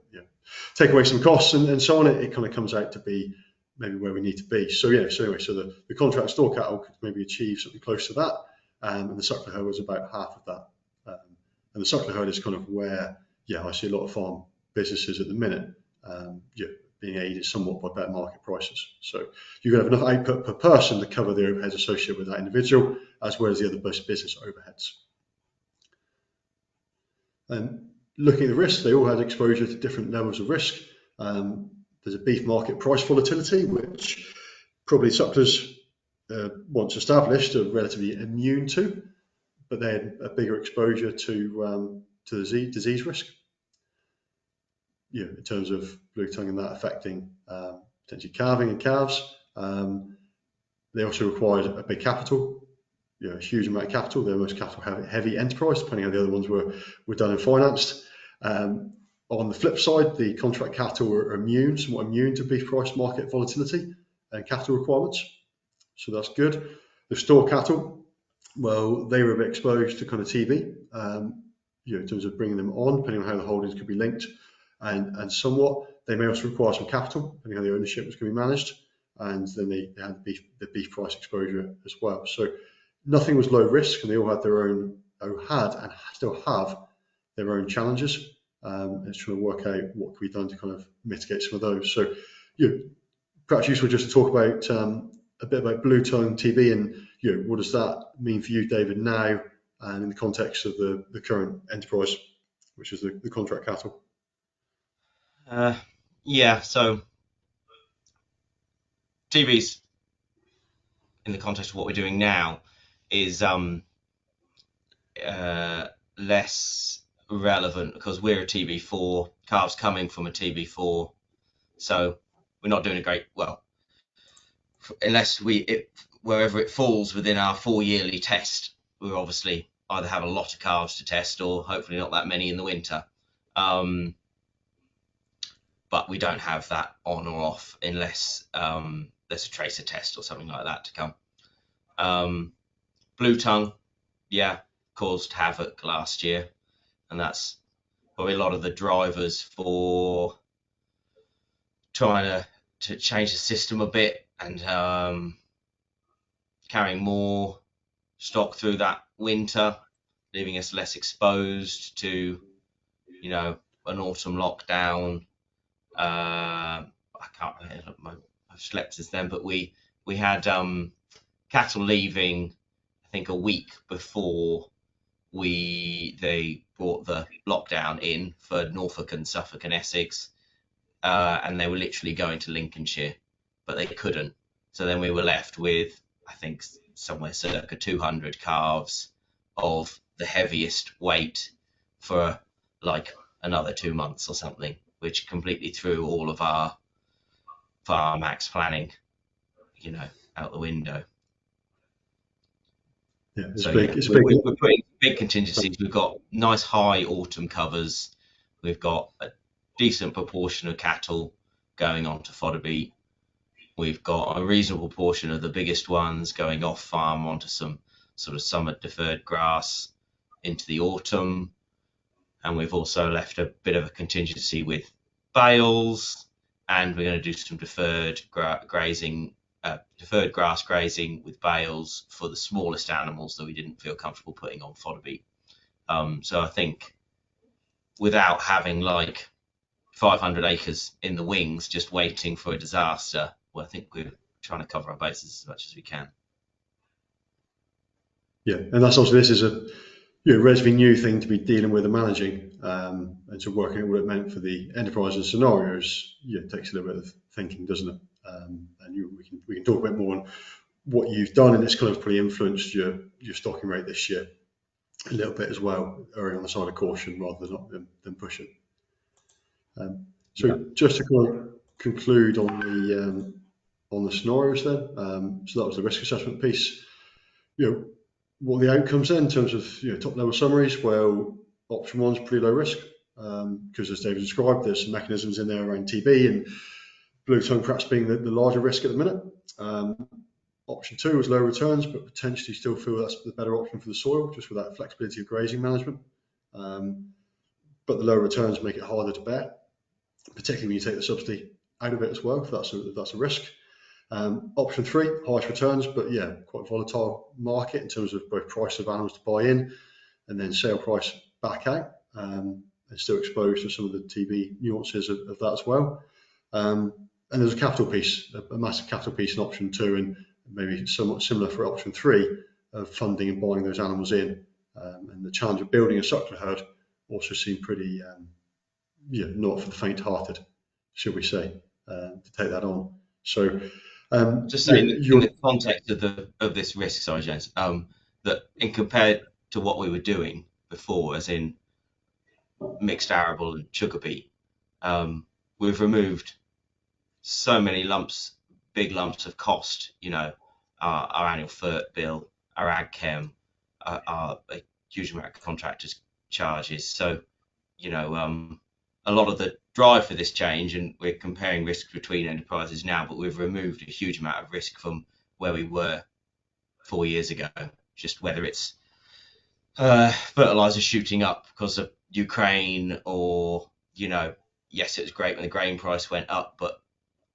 take away some costs and so on, it kind of comes out to be maybe where we need to be. So anyway, the contract store cattle could maybe achieve something close to that, and the suckler herd was about half of that. And the suckler herd is kind of where I see a lot of farm businesses at the minute being aided somewhat by better market prices. So you're going to have enough output per person to cover the overheads associated with that individual, as well as the other business overheads. And looking at the risk, they all had exposure to different levels of risk. There's a beef market price volatility, which probably sucklers, once established, are relatively immune to, but they had a bigger exposure to to the disease risk. In terms of blue tongue and that affecting potentially calving and calves. They also required a big capital, a huge amount of capital. They're the most capital heavy enterprise, depending on how the other ones were done and financed. On the flip side, the contract cattle are somewhat immune to beef price market volatility and capital requirements. So that's good. The store cattle, well, they were a bit exposed to kind of TB, in terms of bringing them on, depending on how the holdings could be linked. And somewhat, they may also require some capital, depending on how the ownership was going to be managed. And then they had the beef price exposure as well. So nothing was low risk, and they all had and still have their own challenges. It's trying to work out what can be done to kind of mitigate some of those. So, perhaps useful just to talk about a bit about blue tongue TB and what does that mean for you, David, now and in the context of the current enterprise, which is the contract cattle. So TB's in the context of what we're doing now is less relevant because we're a TB4, calves coming from a TB4, so we're not doing a great well unless wherever it falls within our 4-yearly test. We obviously either have a lot of calves to test or hopefully not that many in the winter. But we don't have that on or off unless there's a tracer test or something like that to come. Blue tongue, caused havoc last year, and that's probably a lot of the drivers for trying to change the system a bit and carrying more stock through that winter, leaving us less exposed to, an autumn lockdown. I can't remember, I've slept since then, but we had cattle leaving, I think, a week before they brought the lockdown in for Norfolk and Suffolk and Essex, and they were literally going to Lincolnshire, but they couldn't. So then we were left with, I think, somewhere circa 200 calves of the heaviest weight for like another 2 months or something, which completely threw all of our FARMAX planning, out the window. We're putting big contingencies. We've got nice high autumn covers. We've got a decent proportion of cattle going on to fodder beet. We've got a reasonable portion of the biggest ones going off farm onto some sort of summer deferred grass into the autumn. And we've also left a bit of a contingency with bales, and we're going to do some deferred grass grazing with bales for the smallest animals that we didn't feel comfortable putting on fodder beet. So I think without having like 500 acres in the wings just waiting for a disaster, I think we're trying to cover our bases as much as we can. Yeah, and that's also, this is a relatively new thing to be dealing with and managing, and so working out what it meant for the enterprise and scenarios. It takes a little bit of thinking, doesn't it? And we can talk a bit more on what you've done, and it's kind of pretty influenced your stocking rate this year a little bit as well, erring on the side of caution rather than pushing. Just to kind of conclude on the scenarios then, so that was the risk assessment piece. What are the outcomes then in terms of top level summaries? Well, option one's pretty low risk, because as David described, there's some mechanisms in there around TB and blue tongue perhaps being the larger risk at the minute. Option two was low returns, but potentially still feel that's the better option for the soil, just with that flexibility of grazing management. But the low returns make it harder to bear, particularly when you take the subsidy out of it as well, if that's a risk. Option three, highest returns, but quite volatile market in terms of both price of animals to buy in and then sale price back out, and still exposed to some of the TB nuances of that as well. And there's a capital piece, a massive capital piece in option two, and maybe somewhat similar for option three of funding and buying those animals in. And the challenge of building a suckler herd also seemed pretty, not for the faint-hearted, should we say, to take that on. So, just saying, in the context of this risk, sorry, James, that in compared to what we were doing before, as in mixed arable and sugar beet, we've removed so many big lumps of cost, our annual FERT bill, our ag chem, a huge amount of contractors charges. So, a lot of the drive for this change, and we're comparing risk between enterprises now, but we've removed a huge amount of risk from where we were 4 years ago. Just whether it's fertilizer shooting up because of Ukraine, or yes, it was great when the grain price went up, but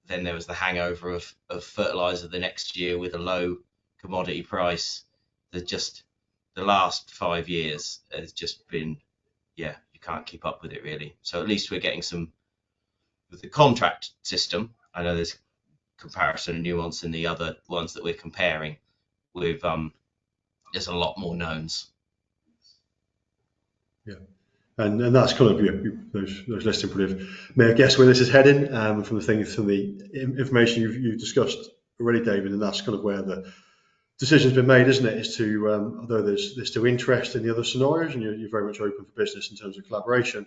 then there was the hangover of fertilizer the next year with a low commodity price. The last 5 years has just been, you can't keep up with it really. So at least we're getting some with the contract system. I know there's comparison and nuance in the other ones that we're comparing with. There's a lot more knowns. Yeah. And that's kind of those listing may have guessed where this is heading from the information you've discussed already, David, and that's kind of where the decision's been made, isn't it? Is to although there's still interest in the other scenarios, and you're very much open for business in terms of collaboration.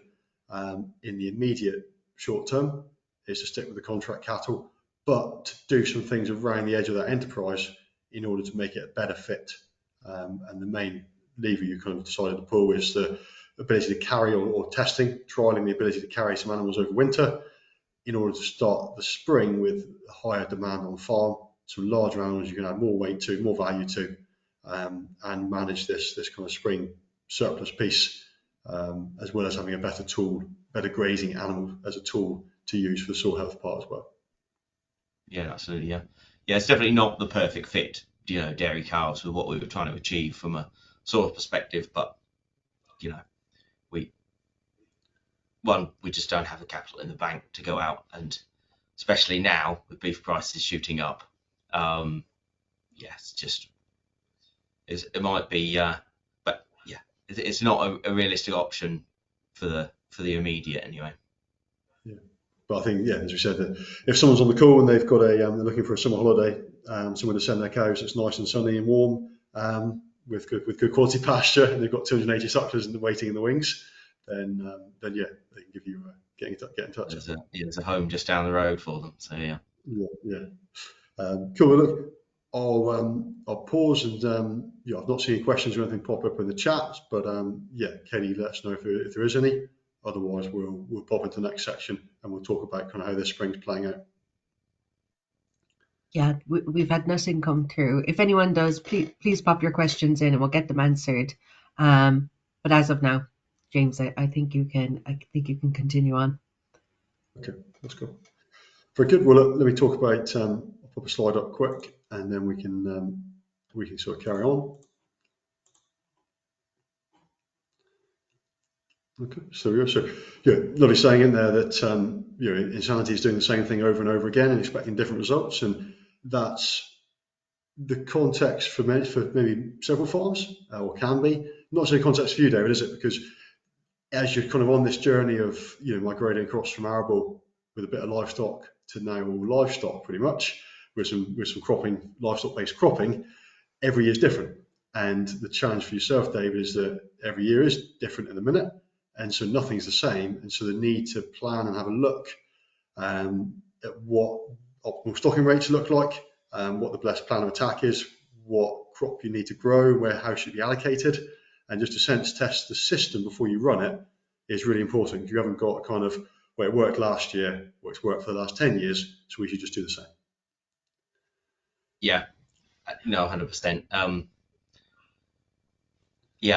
In the immediate short term, is to stick with the contract cattle, but to do some things around the edge of that enterprise in order to make it a better fit. And the main lever you kind of decided to pull is the ability to carry or testing, trialing the ability to carry some animals over winter in order to start the spring with a higher demand on the farm. Some larger animals you can add more weight to, more value to, and manage this kind of spring surplus piece, as well as having a better tool, better grazing animal as a tool to use for the soil health part as well. Yeah, absolutely. Yeah, it's definitely not the perfect fit, dairy cows with what we were trying to achieve from a soil perspective, but we just don't have the capital in the bank to go out, and especially now with beef prices shooting up, it might be, but yeah, it's not a realistic option for the immediate anyway. Yeah, but I think as we said, that if someone's on the call and they've got they're looking for a summer holiday, somewhere to send their cows that's nice and sunny and warm, with good quality pasture, and they've got 280 sucklers waiting in the wings, then they can give you get in touch. There's a home just down the road for them. So yeah. Cool. Look, I'll pause and I've not seen any questions or anything pop up in the chat, but Katie, let us know if there is any. Otherwise, we'll pop into the next section and we'll talk about kind of how this spring's playing out. Yeah, we've had nothing come through. If anyone does, please pop your questions in and we'll get them answered. But as of now, James, I think you can continue on. Okay, that's cool. Very good. Well, let me talk about. I'll pop a slide up quick, and then we can sort of carry on. Okay, so lovely saying in there that insanity is doing the same thing over and over again and expecting different results, and that's the context for maybe several farms, or can be. Not so context for you, David, is it? Because as you're kind of on this journey of migrating across from arable with a bit of livestock to now all livestock, pretty much with some cropping, livestock-based cropping, every year is different. And the challenge for yourself, David, is that every year is different in the minute. And so nothing's the same. And so the need to plan and have a look at what optimal stocking rates look like, what the best plan of attack is, what crop you need to grow, how should it be allocated, and just to sense test the system before you run it is really important. If you haven't got a kind of, it worked last year, it's worked for the last 10 years, so we should just do the same. Yeah, no, 100%. I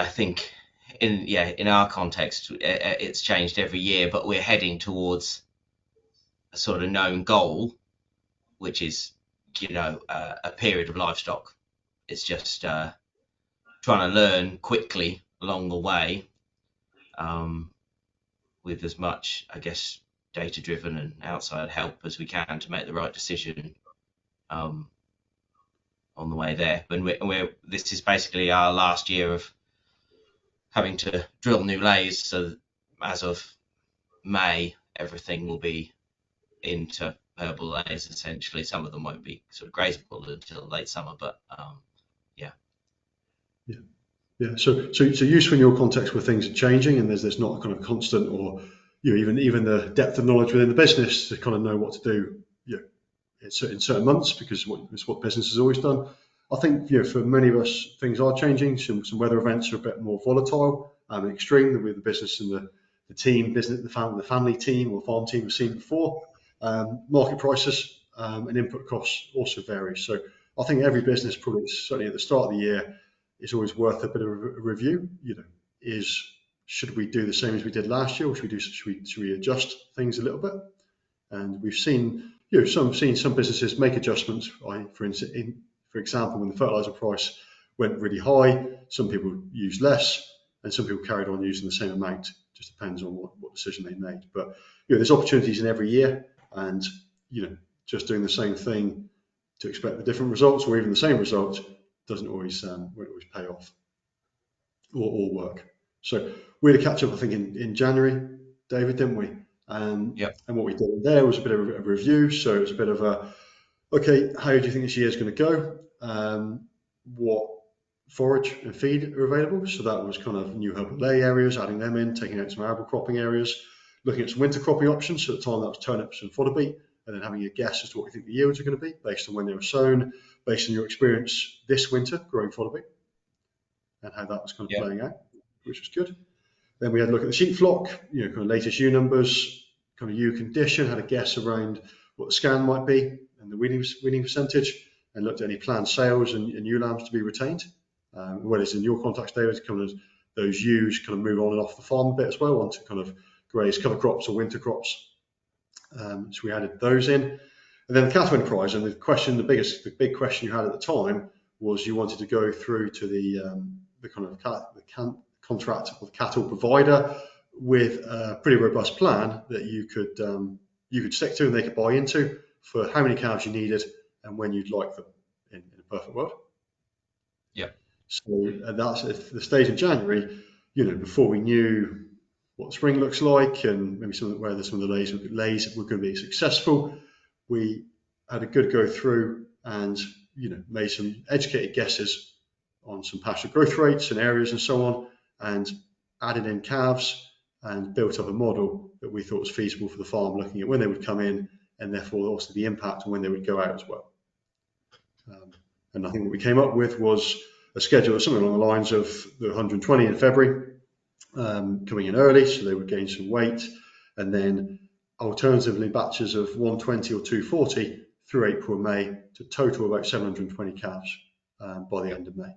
think in our context, it's changed every year, but we're heading towards a sort of known goal, which is, a period of livestock. It's just trying to learn quickly along the way, with as much, I guess, data-driven and outside help as we can to make the right decision on the way there. And this is basically our last year of having to drill new lays, so as of May, everything will be into herbal lays essentially. Some of them won't be sort of grazable until late summer, but Yeah, so useful in your context where things are changing and there's not a kind of constant, or even the depth of knowledge within the business to kind of know what to do, in certain months, because it's what business has always done. I think for many of us things are changing. Some weather events are a bit more volatile and extreme than with the business and the team, the family team or farm team have seen before. Market prices and input costs also vary. So I think every business, probably certainly at the start of the year, is always worth a bit of a review. Should we do the same as we did last year, or should we adjust things a little bit? And we've seen some businesses make adjustments. For example, when the fertilizer price went really high, some people used less, and some people carried on using the same amount. Just depends on what decision they made. But there's opportunities in every year, and just doing the same thing to expect the different results or even the same results won't always pay off or work. So we had a catch up, I think, in January, David, didn't we? Yep. And what we did there was a bit of a review. So it was a bit of okay, how do you think this year is going to go? What forage and feed are available? So that was kind of new herb lay areas, adding them in, taking out some arable cropping areas, looking at some winter cropping options. So at the time that was turnips and fodder beet, and then having a guess as to what you think the yields are going to be based on when they were sown, based on your experience this winter growing fodder beet, and how that was kind of playing out, which was good. Then we had a look at the sheep flock, kind of latest ewe numbers, kind of ewe condition, had a guess around what the scan might be and the weaning percentage, and looked at any planned sales and ewe lambs to be retained. Whereas in your contacts, David, kind of those ewes kind of move on and off the farm a bit as well, onto kind of graze cover crops or winter crops. So we added those in. And then the cattle enterprise, and the big question you had at the time was you wanted to go through to the kind of contract with cattle provider with a pretty robust plan that you could stick to and they could buy into for how many cows you needed and when you'd like them in a perfect world. Yeah. So that's at the stage in January, before we knew what spring looks like and maybe whether some of the lays were going to be successful, we had a good go through and made some educated guesses on some pasture growth rates and areas and so on, and added in calves and built up a model that we thought was feasible for the farm, looking at when they would come in and therefore also the impact on when they would go out as well. And I think what we came up with was a schedule of something along the lines of the 120 in February coming in early, so they would gain some weight, and then alternatively batches of 120 or 240 through April and May to total about 720 calves by the end of May.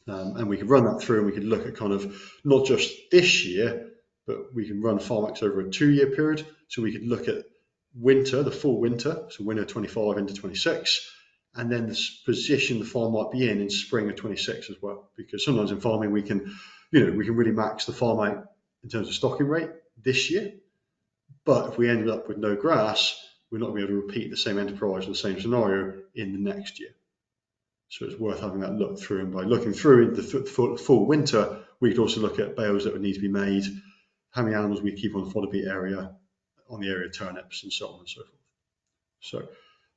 And we could run that through and we could look at kind of not just this year, but we can run FARMAX over a 2-year period. So we could look at winter, the full winter, so winter 25 into 26, and then the position the farm might be in spring of 26 as well. Because sometimes in farming we can really max the farm out in terms of stocking rate this year. But if we ended up with no grass, we're not going to be able to repeat the same enterprise or the same scenario in the next year. So it's worth having that look through. And by looking through the full winter, we could also look at bales that would need to be made, how many animals we keep on the fodder beet area, on the area of turnips, and so on and so forth. So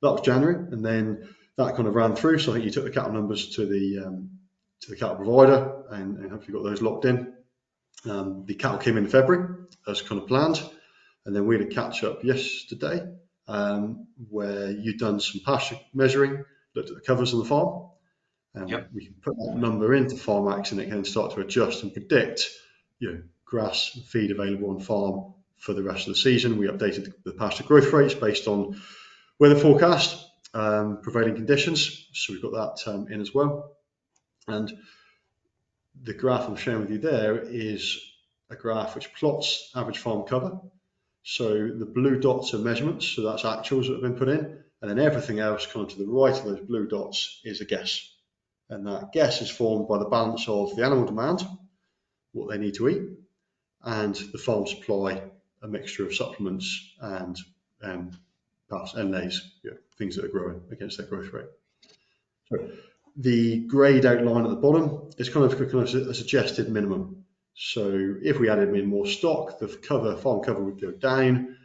that was January, and then that kind of ran through. So I think you took the cattle numbers to the cattle provider, and hopefully got those locked in. The cattle came in February as kind of planned, and then we had a catch up yesterday where you'd done some pasture measuring, looked at the covers on the farm, and we can put that number into FARMAX and it can start to adjust and predict grass and feed available on farm for the rest of the season. We updated the pasture growth rates based on weather forecast, prevailing conditions, so we've got that in as well. And the graph I'm sharing with you there is a graph which plots average farm cover. So the blue dots are measurements, so that's actuals that have been put in, and then everything else kind of to the right of those blue dots is a guess. And that guess is formed by the balance of the animal demand, what they need to eat, and the farm supply, a mixture of supplements and lays, things that are growing against their growth rate. So the greyed outline at the bottom is kind of a suggested minimum. So if we added in more stock, the farm cover would go down.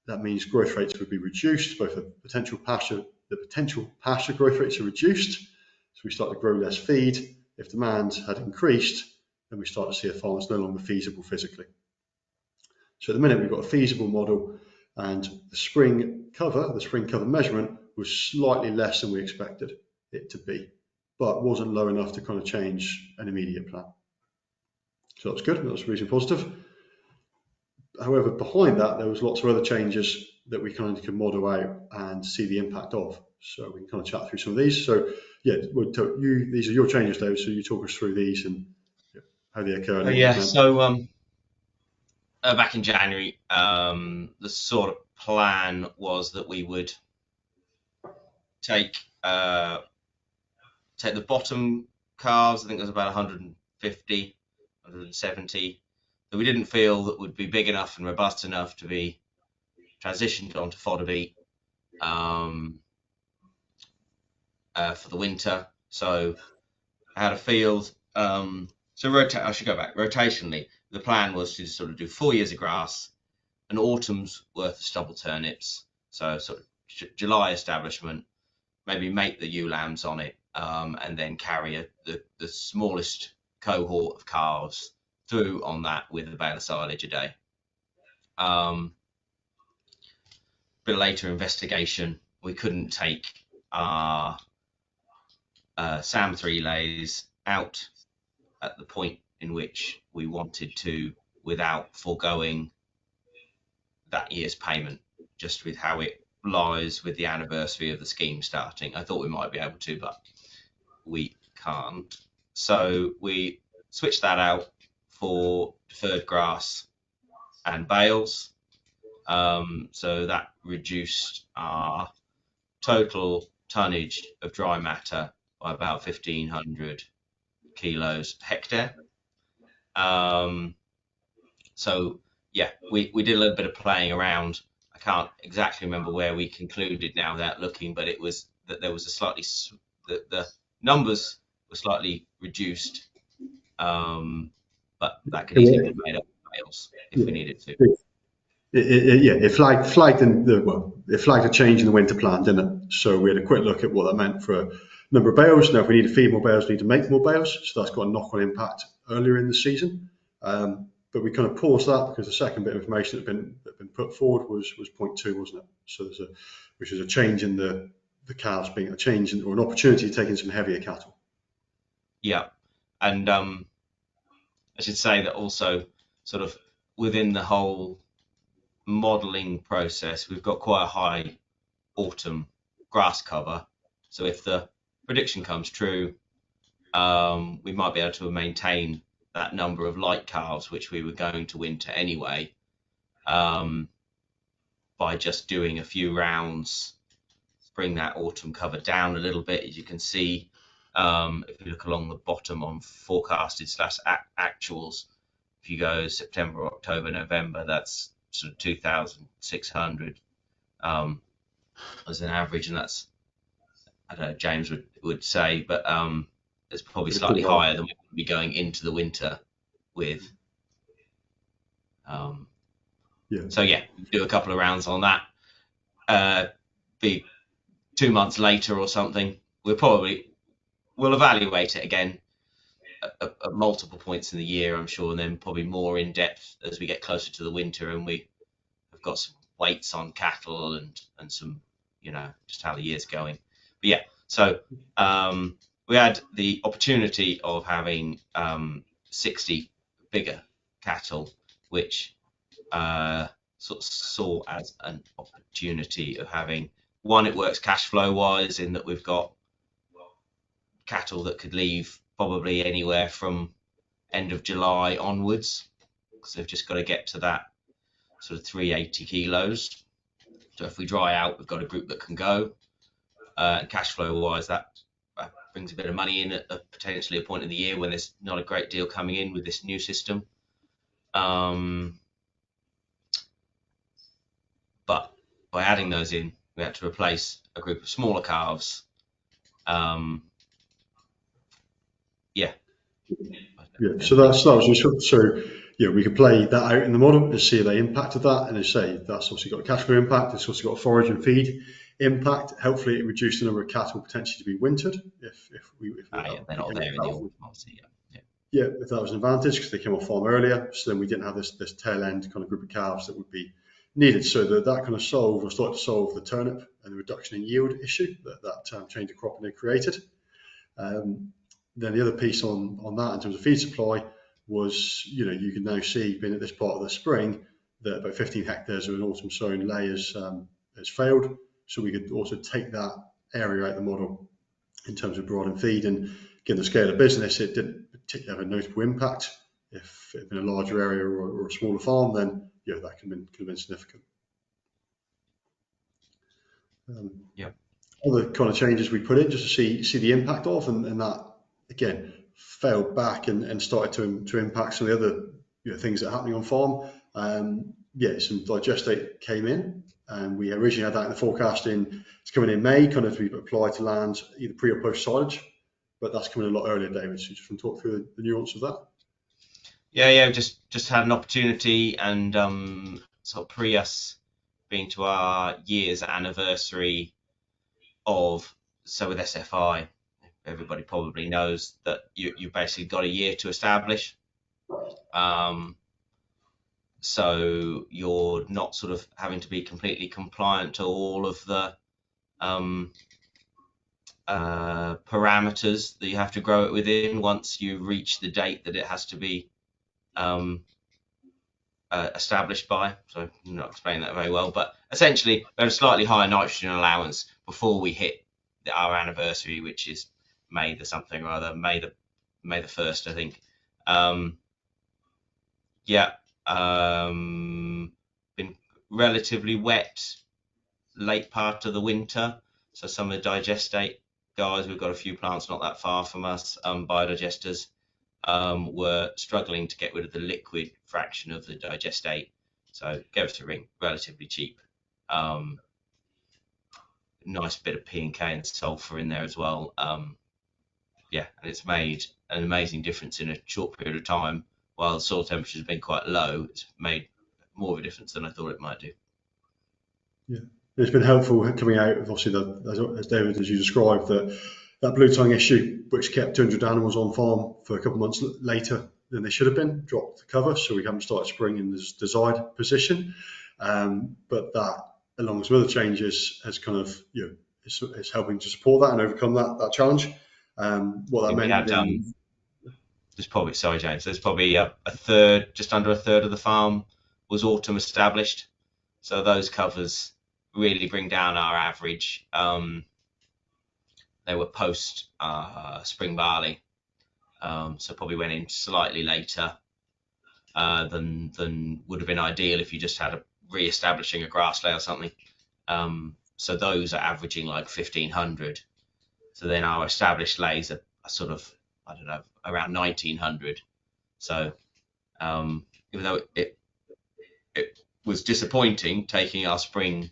That means growth rates would be reduced, both the potential pasture growth rates are reduced, so we start to grow less feed, If demand had increased, then we start to see a farm that's no longer feasible physically. So at the minute, we've got a feasible model, and the spring cover measurement was slightly less than we expected it to be, but wasn't low enough to kind of change an immediate plan. So that's good, that's reasonably positive. However, behind that, there was lots of other changes that we kind of can model out and see the impact of. So we can kind of chat through some of these. So yeah, these are your changes, David, so you talk us through these and how they occur. So back in January, the sort of plan was that we would take the bottom calves. I think there's about 150, 170 that we didn't feel that would be big enough and robust enough to be transitioned onto fodder beet for the winter. So I had a field. I should go back. Rotationally, the plan was to sort of do 4 years of grass, an autumn's worth of stubble turnips. So sort of July establishment, maybe make the ewe lambs on it, and then carry the smallest cohort of calves through on that with a bale of silage a day. Bit later investigation, we couldn't take our SAM 3 lays out at the point in which we wanted to without foregoing that year's payment, just with how it lies with the anniversary of the scheme starting. I thought we might be able to, but we can't. So we switched that out for deferred grass and bales. So that reduced our total tonnage of dry matter by about 1,500 kilos per hectare. So yeah, we did a little bit of playing around. I can't exactly remember where we concluded now without looking, but it was that there was a slightly the numbers were slightly reduced, but that could easily be made up of bales if we needed to. It flagged a change in the winter plan, didn't it? So we had a quick look at what that meant for a number of bales. Now, if we need to feed more bales, we need to make more bales. So that's got a knock-on impact earlier in the season. But we kind of paused that because the second bit of information that had been put forward was 0.2, wasn't it? So which is a change in the calves being a change or an opportunity to take in some heavier cattle. Yeah, and I should say that also sort of within the whole modelling process, we've got quite a high autumn grass cover. So if the prediction comes true, we might be able to maintain that number of light calves, which we were going to winter anyway, by just doing a few rounds, bring that autumn cover down a little bit. As you can see, if you look along the bottom on forecasted / actuals, if you go September, October, November, that's sort of 2,600 as an average, and that's, I don't know, James would say, but it's probably slightly higher than we would be going into the winter with. So yeah, do a couple of rounds on that. Be 2 months later or something, we'll evaluate it again at multiple points in the year, I'm sure, and then probably more in depth as we get closer to the winter and we have got some weights on cattle and some, just how the year's going. But yeah, so we had the opportunity of having 60 bigger cattle, which sort of saw as an opportunity of having, one, it works cash flow wise in that we've got cattle that could leave probably anywhere from end of July onwards, because they've just got to get to that sort of 380 kilos. So if we dry out, we've got a group that can go. Cash flow wise, that brings a bit of money in at potentially a point in the year when there's not a great deal coming in with this new system. But by adding those in, we had to replace a group of smaller calves. So that was useful. So we could play that out in the model and see if they impacted that. And as I say, that's obviously got a cash flow impact. It's also got a forage and feed impact. Hopefully, it reduced the number of cattle potentially to be wintered if they're not there in the autumn, obviously. Yeah, if that was an advantage because they came off farm earlier, so then we didn't have this tail end kind of group of calves that would be needed. So that kind of started to solve the turnip and the reduction in yield issue that change of cropping had created. Then the other piece on that in terms of feed supply was, you can now see, being at this part of the spring, that about 15 hectares of an autumn sown lay has failed. So we could also take that area out of the model in terms of broadening feed, and given the scale of business, it didn't particularly have a notable impact. If it had been a larger area or a smaller farm, then that could have been significant. Other kind of changes we put in just to see the impact of, and that again failed back and started to impact some of the other things that are happening on farm. Some digestate came in, and we originally had that in the forecasting. It's coming in May, kind of to be applied to land either pre or post silage, but that's coming a lot earlier, David. So you just want to talk through the nuance of that? Yeah, just had an opportunity, and sort of pre us being to our year's anniversary with SFI, everybody probably knows that you basically got a year to establish. So you're not sort of having to be completely compliant to all of the parameters that you have to grow it within once you reach the date that it has to be established by. So I'm not explaining that very well, but essentially we had a slightly higher nitrogen allowance before we hit our anniversary, which is May the something or other, May the 1st, I think. Been relatively wet late part of the winter, so some of the digestate guys, we've got a few plants not that far from us, biodigesters, were struggling to get rid of the liquid fraction of the digestate, so gave us a ring, relatively cheap. Nice bit of P&K and sulfur in there as well. And it's made an amazing difference in a short period of time. While the soil temperature has been quite low, it's made more of a difference than I thought it might do. Yeah, it's been helpful coming out of, obviously, as David, as you described, that blue tongue issue, which kept 200 animals on farm for a couple of months later than they should have been, dropped the cover, so we haven't started spring in this desired position. But that, along with some other changes, has kind of, it's helping to support that and overcome that challenge. What that meant. There's probably, sorry James, there's probably a third, just under a third of the farm was autumn established. So those covers really bring down our average. They were post spring barley, so probably went in slightly later than would have been ideal if you just had re-establishing a grass lay or something. So those are averaging like 1,500. So then our established lays are sort of, I don't know, around 1,900. So even though it was disappointing taking our spring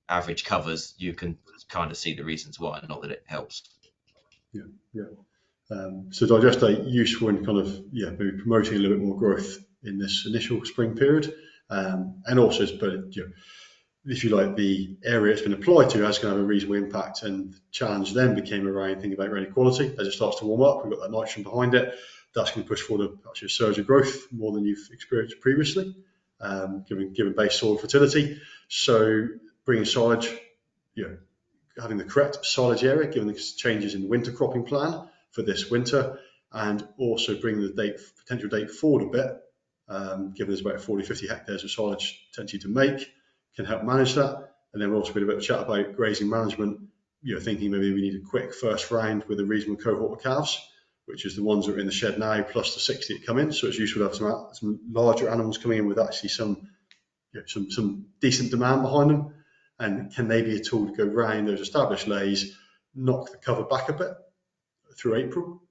average covers, you can kind of see the reasons why, not that it helps. So digestate useful in kind of maybe promoting a little bit more growth in this initial spring period, and also, if you like, the area it's been applied to has going to have a reasonable impact, and the challenge then became around thinking about grain quality. As it starts to warm up, we've got that nitrogen behind it, that's going to push forward actually a surge of growth more than you've experienced previously, given base soil fertility. So bringing silage, having the correct silage area, given the changes in the winter cropping plan for this winter, and also bringing the potential date forward a bit, given there's about 40-50 hectares of silage potentially to make, can help manage that. And then we'll also be a bit of a chat about grazing management, thinking maybe we need a quick first round with a reasonable cohort of calves, which is the ones that are in the shed now plus the 60 that come in. So it's useful to have some larger animals coming in with actually some decent demand behind them. And can they be a tool to go round those established lays, knock the cover back a bit through April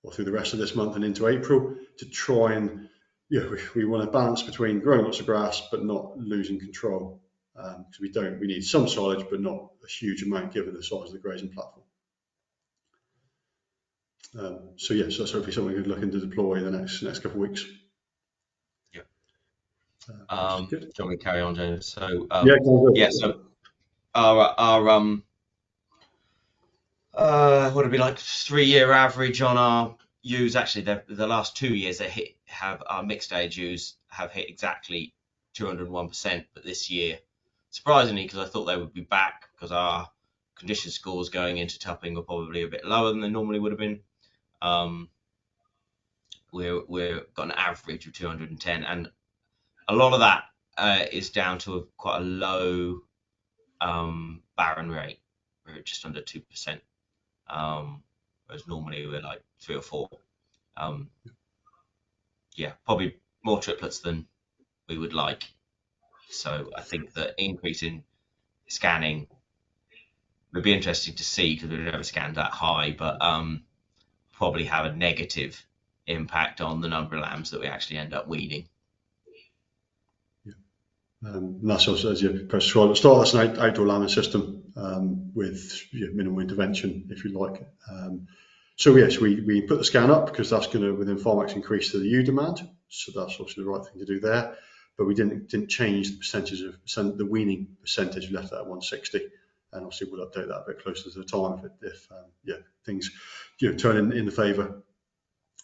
or through the rest of this month and into April, to try and, we want to balance between growing lots of grass but not losing control, because we need some silage but not a huge amount given the size of the grazing platform. So that's hopefully something we're looking to deploy in the next couple of weeks. Good. Shall we carry on, James? So our what would be like 3-year average on our ewes. Actually, the last 2 years have our mixed age ewes have hit exactly 201%, but this year, surprisingly, because I thought they would be back, because our condition scores going into tupping were probably a bit lower than they normally would have been. We're got an average of 210, and a lot of that is down to quite a low barren rate. We're just under 2%, whereas normally we're like 3 or 4. Yeah, probably more triplets than we would like. So I think the increase in scanning would be interesting to see, because we've never scanned that high, but probably have a negative impact on the number of lambs that we actually end up weaning. And that's also, as you described at the start, that's an outdoor lambing system with minimal intervention, if you like. So yes, we put the scan up because that's going to, within FARMAX, increase the ewe demand. So that's obviously the right thing to do there. But we didn't change the percentage of the weaning percentage. We left that at 160, and obviously we'll update that a bit closer to the time if things turn in the favour.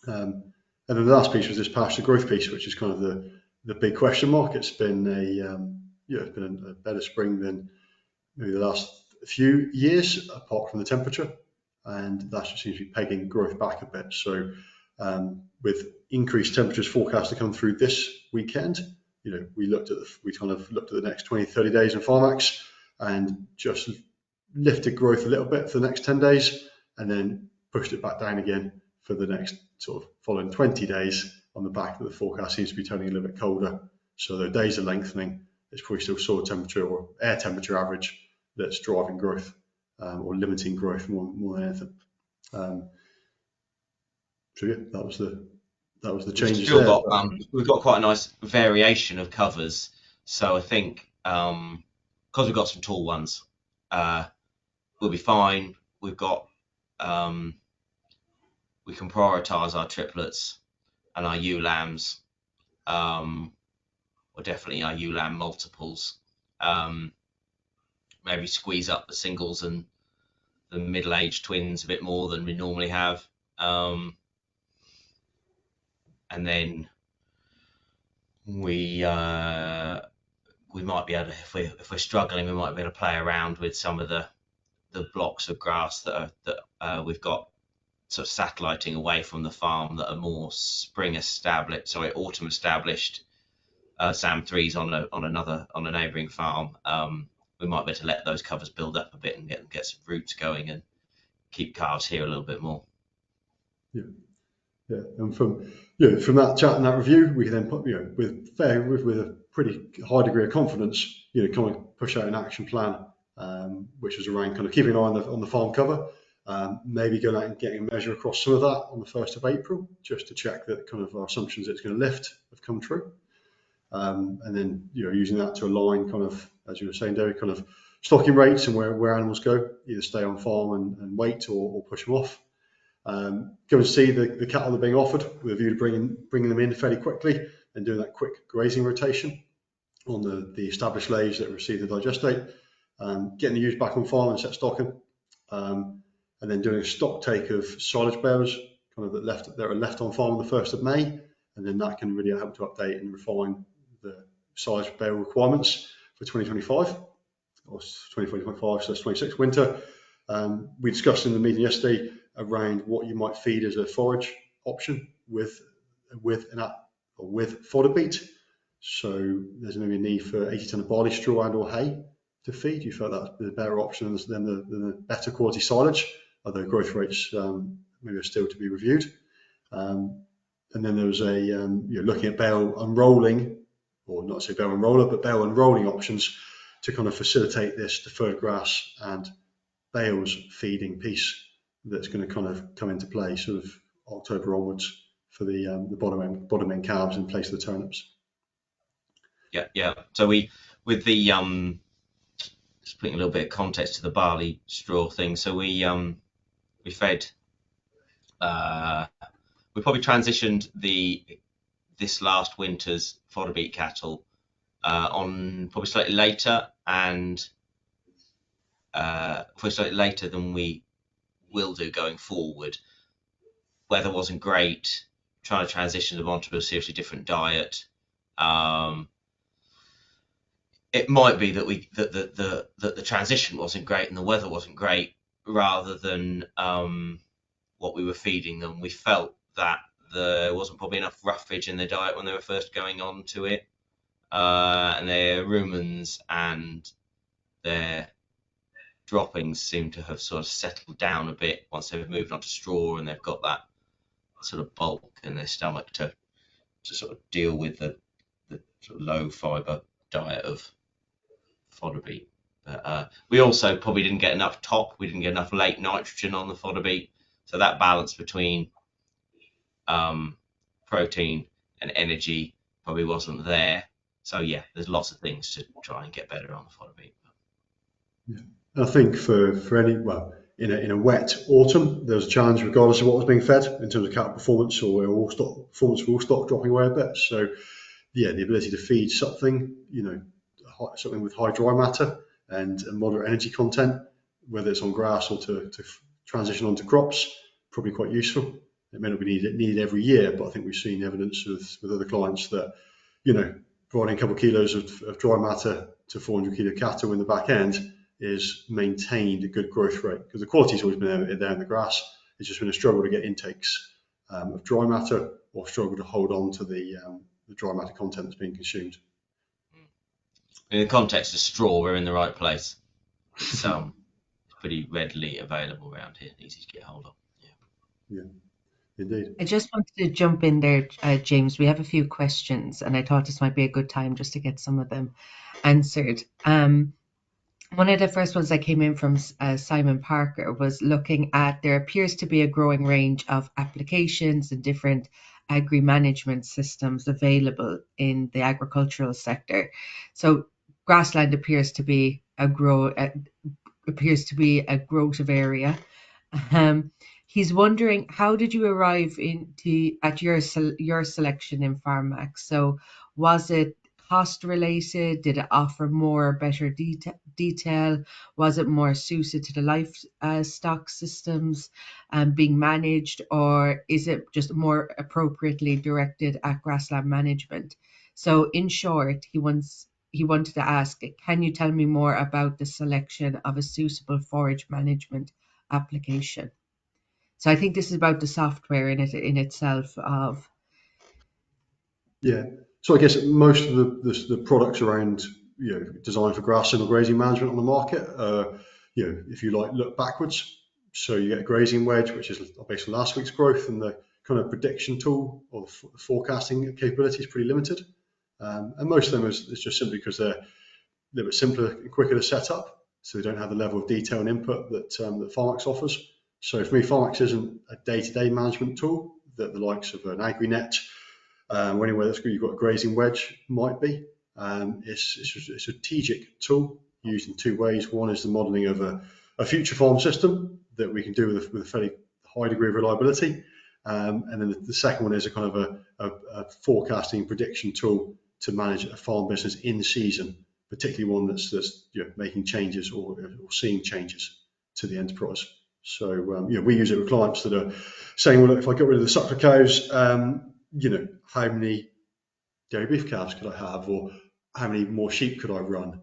And then the last piece was this pasture growth piece, which is kind of the big question mark. It's been it's been a better spring than maybe the last few years, apart from the temperature, and that just seems to be pegging growth back a bit. So with increased temperatures forecast to come through this weekend, we kind of looked at the next 20-30 days in FARMAX and just lifted growth a little bit for the next 10 days, and then pushed it back down again for the next sort of following 20 days, on the back that the forecast seems to be turning a little bit colder. So the days are lengthening. It's probably still soil temperature or air temperature average that's driving growth or limiting growth more than anything. So yeah, that was the changes there. We've got quite a nice variation of covers. So I think because we've got some tall ones, we'll be fine. We've got we can prioritise our triplets and our ewe lambs, or definitely our ewe lamb multiples. Maybe squeeze up the singles and the middle-aged twins a bit more than we normally have. And then we might be able to, if we're struggling, we might be able to play around with some of the blocks of grass that we've got sort of satelliting away from the farm, that are more autumn established SAM3s on a neighbouring farm. We might be able to let those covers build up a bit and get some roots going and keep calves here a little bit more. Yeah, and from that chat and that review, we can then put with a pretty high degree of confidence, kind of push out an action plan, which was around kind of keeping an eye on the farm cover. Maybe going out and getting a measure across some of that on the 1st of April, just to check that kind of our assumptions it's going to lift have come true. And then using that to align, kind of, as you were saying, Derek, kind of stocking rates and where animals go, either stay on farm and wait or push them off. Go and see the cattle that are being offered, with a view to bringing them in fairly quickly and doing that quick grazing rotation on the established lays that receive the digestate, getting the ewes back on farm and set stocking. And then doing a stock take of silage balers kind of that are left on farm on the 1st of May, and then that can really help to update and refine the silage bale requirements for 2025 or 2025, so that's 26 winter. We discussed in the meeting yesterday around what you might feed as a forage option with fodder beet. So there's maybe a need for 80 tonne of barley straw and or hay to feed. You felt that's the better option than the better quality silage, although growth rates maybe are still to be reviewed. And then there was looking at bale unrolling, or not say bale unroller, but bale unrolling options to kind of facilitate this deferred grass and bales feeding piece that's going to kind of come into play sort of October onwards for the bottom end calves in place of the turnips. Yeah. So with the just putting a little bit of context to the barley straw thing. So we fed. We probably transitioned this last winter's fodder beet cattle on probably slightly later, and if we started later than we will do going forward. Weather wasn't great. Trying to transition them onto a seriously different diet. It might be that the transition wasn't great and the weather wasn't great, rather than what we were feeding them. We felt that there wasn't probably enough roughage in their diet when they were first going on to it, and their rumens and their droppings seem to have sort of settled down a bit once they've moved on to straw and they've got that sort of bulk in their stomach to sort of deal with the sort of low fibre diet of fodder beet. But we also probably didn't get enough top. We didn't get enough late nitrogen on the fodder beet, so that balance between protein and energy probably wasn't there. So yeah, there's lots of things to try and get better on the fodder beet. Yeah. I think for any, well, in a wet autumn, there's a challenge regardless of what was being fed in terms of cattle performance or all stock performance for all stock dropping away a bit. So yeah, the ability to feed something, something with high dry matter and moderate energy content, whether it's on grass or to transition onto crops, probably quite useful. It may not be needed every year, but I think we've seen evidence with other clients that, providing a couple of kilos of dry matter to 400 kilo cattle in the back end is maintained a good growth rate, because the quality's always been there in the grass. It's just been a struggle to get intakes of dry matter, or struggle to hold on to the dry matter content that's being consumed. In the context of straw, we're in the right place. It's pretty readily available around here, easy to get hold of. Yeah, indeed. I just wanted to jump in there, James. We have a few questions, and I thought this might be a good time just to get some of them answered. One of the first ones that came in from Simon Parker was looking at, there appears to be a growing range of applications and different agri-management systems available in the agricultural sector. So grassland appears to be a growth area. He's wondering, how did you arrive at your selection in FARMAX? So was it cost related? Did it offer more or better detail? Was it more suited to the livestock systems being managed, or is it just more appropriately directed at grassland management? So in short, he wanted to ask, can you tell me more about the selection of a suitable forage management application? So I think this is about the software in itself of. Yeah. So I guess most of the products around, designed for grassland or grazing management on the market, if you like, look backwards. So you get a grazing wedge, which is based on last week's growth, and the kind of prediction tool or the forecasting capability is pretty limited. And most of them is just simply because they're a little bit simpler and quicker to set up, so they don't have the level of detail and input that FARMAX offers. So for me, FARMAX isn't a day-to-day management tool that the likes of an AgriNet or anywhere that's you've got a grazing wedge might be. It's a strategic tool used in two ways. One is the modelling of a future farm system that we can do with a fairly high degree of reliability. And then the second one is a kind of a forecasting prediction tool to manage a farm business in season, particularly one that's making changes or seeing changes to the enterprise. So we use it with clients that are saying, well, look, if I get rid of the suckler cows, how many dairy beef calves could I have, or how many more sheep could I run?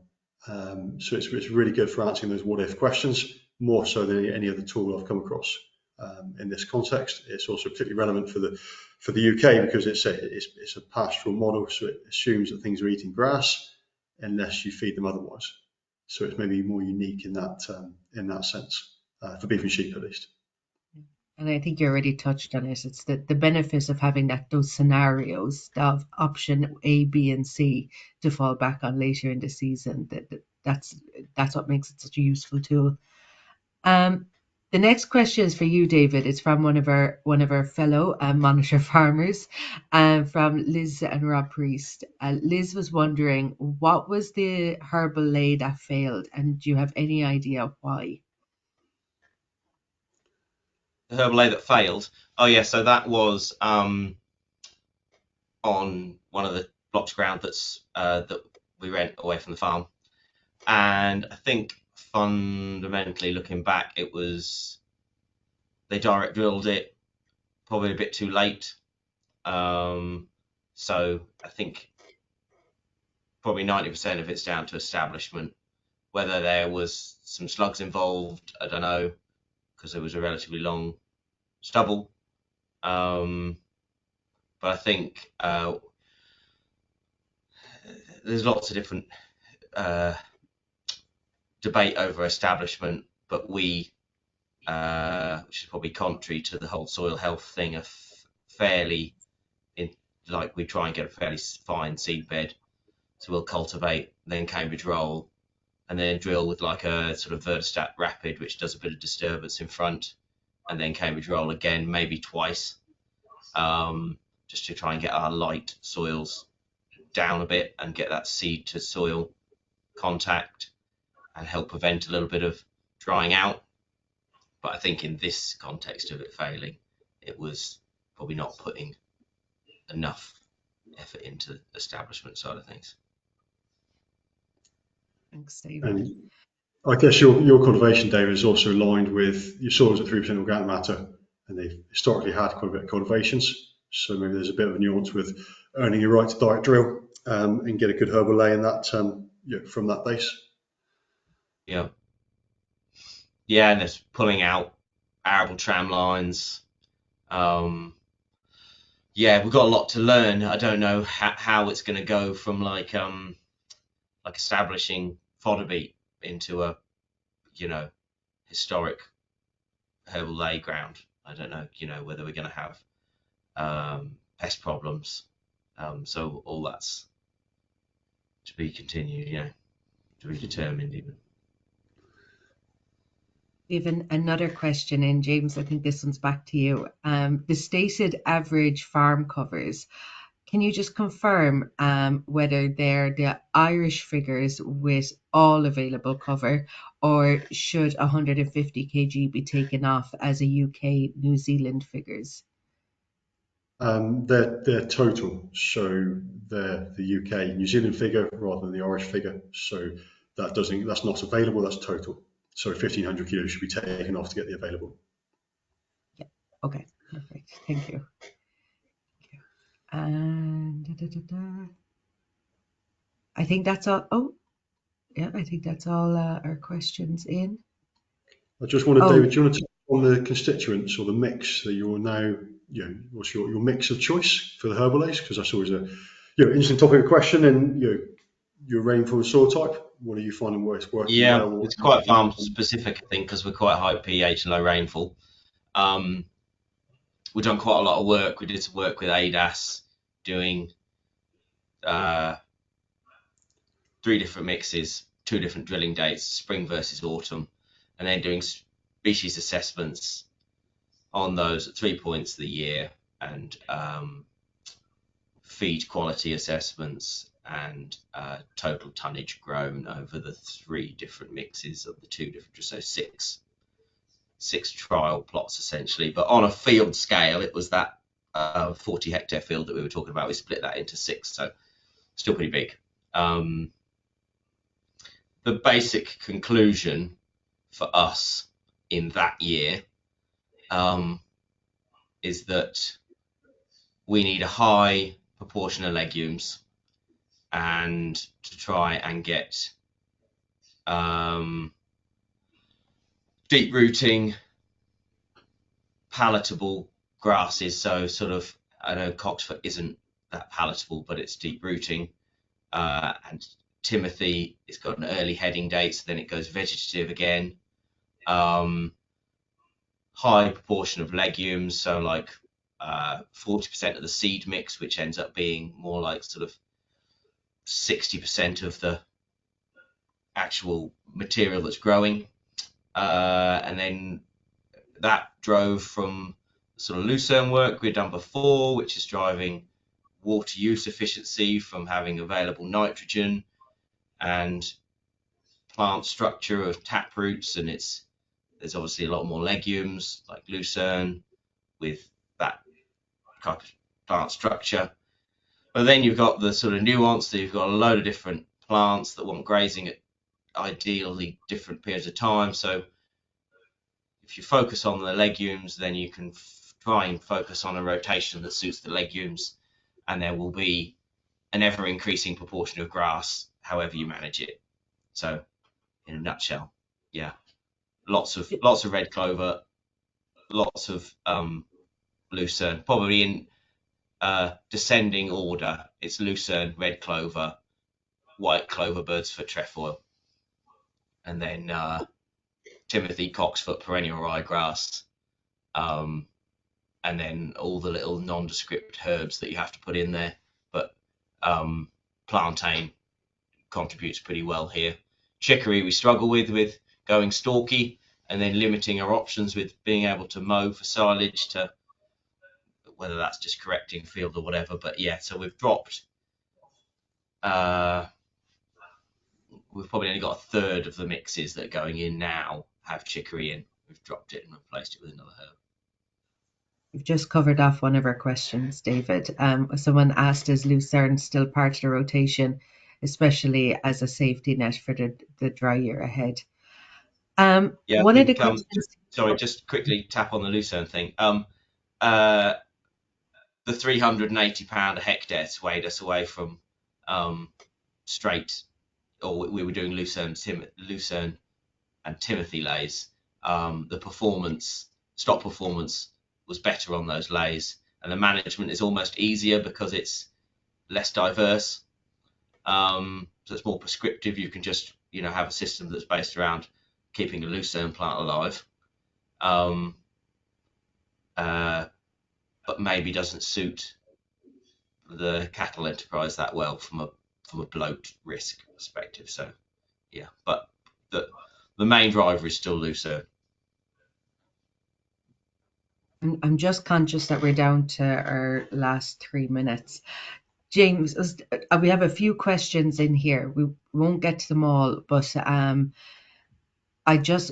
So it's really good for answering those what-if questions, more so than any other tool I've come across in this context. It's also particularly relevant for the UK because it's a pastoral model, so it assumes that things are eating grass unless you feed them otherwise. So it's maybe more unique in that sense, for beef and sheep at least. And I think you already touched on it. It's the benefits of having those scenarios of option A, B, and C to fall back on later in the season. That's what makes it such a useful tool. The next question is for you, David. It's from one of our fellow monitor farmers, from Liz and Rob Priest. Liz was wondering, what was the herbal lay that failed, and do you have any idea why? The herbal lay that failed. Oh yeah, so that was on one of the blocks of ground that we rent away from the farm, and I think fundamentally, looking back, it was they direct drilled it probably a bit too late. So I think probably 90% of it's down to establishment. Whether there was some slugs involved, I don't know, because it was a relatively long stubble. But I think there's lots of different debate over establishment, but we, which is probably contrary to the whole soil health thing, are fairly like we try and get a fairly fine seed bed. So we'll cultivate, then Cambridge roll, and then drill with like a sort of vertistat rapid, which does a bit of disturbance in front, and then Cambridge roll again, maybe twice, just to try and get our light soils down a bit and get that seed to soil contact and help prevent a little bit of drying out. But I think in this context of it failing, it was probably not putting enough effort into the establishment side of things. Thanks, David. And I guess your cultivation, David, is also aligned with your soils at 3% organic matter, and they've historically had quite a bit of cultivations. So maybe there's a bit of a nuance with earning your right to direct drill and get a good herbal lay in that from that base. Yeah. Yeah, and there's pulling out arable tram lines. Yeah, we've got a lot to learn. I don't know how it's going to go from like establishing fodder beet into a historic herbal lay ground. I don't know whether we're going to have pest problems. So all that's to be continued, to be determined even. Even another question in, James, I think this one's back to you. The stated average farm covers, can you just confirm whether they're the Irish figures with all available cover, or should 150 kg be taken off as a UK New Zealand figures? They're total, so they're the UK New Zealand figure rather than the Irish figure. So that's not available. That's total. So 1,500 kilos should be taken off to get the available. Yeah. Okay. Perfect. Thank you. And I think that's all. Oh, yeah. I think that's all our questions in. I just wanted, David, do you want to touch on the constituents or the mix that you're now, what's your mix of choice for the herbal lays? Because that's always a interesting topic of question. And your rainfall and soil type, what are you finding working well? It's quite farm specific, I think, because we're quite high pH and low rainfall. We've done quite a lot of work. We did some work with ADAS doing 3 different mixes, 2 different drilling dates, spring versus autumn, and then doing species assessments on those at 3 points of the year, and feed quality assessments and total tonnage grown over the 3 different mixes of the 2 different, so 6 trial plots essentially. But on a field scale, it was that 40 hectare field that we were talking about. We split that into 6, so still pretty big. The basic conclusion for us in that year is that we need a high proportion of legumes, and to try and get deep rooting, palatable grasses. So sort of, I know cocksfoot isn't that palatable, but it's deep rooting. And Timothy, it's got an early heading date, so then it goes vegetative again. High proportion of legumes, so like 40% of the seed mix, which ends up being more like sort of 60% of the actual material that's growing. And then that drove from sort of lucerne work we'd done before, which is driving water use efficiency from having available nitrogen and plant structure of tap roots, and there's obviously a lot more legumes like lucerne with that type of plant structure. But then you've got the sort of nuance that you've got a load of different plants that want grazing at ideally different periods of time. So if you focus on the legumes, then you can try and focus on a rotation that suits the legumes, and there will be an ever increasing proportion of grass, however you manage it. So, in a nutshell, yeah, lots of red clover, lots of lucerne, probably in descending order. It's lucerne, red clover, white clover birds for trefoil, and then Timothy, cocksfoot, perennial ryegrass, and then all the little nondescript herbs that you have to put in there. But plantain contributes pretty well here. Chicory we struggle with going stalky, and then limiting our options with being able to mow for silage, to whether that's just correcting field or whatever. But yeah, so we've dropped. We've probably only got a third of the mixes that are going in now have chicory in. We've dropped it and replaced it with another herb. You've just covered off one of our questions, David. Someone asked, is lucerne still part of the rotation, especially as a safety net for the dry year ahead? Yeah, One I of the think. questions. Sorry, just quickly tap on the lucerne thing. The £380 a hectare swayed us away from straight, or we were doing lucerne and Timothy lays. The stock performance was better on those lays, and the management is almost easier because it's less diverse. So it's more prescriptive. You can just have a system that's based around keeping a lucerne plant alive, but maybe doesn't suit the cattle enterprise that well from a bloat risk perspective. So yeah, but the main driver is still lucerne. I'm just conscious that we're down to our last 3 minutes. James, we have a few questions in here. We won't get to them all, but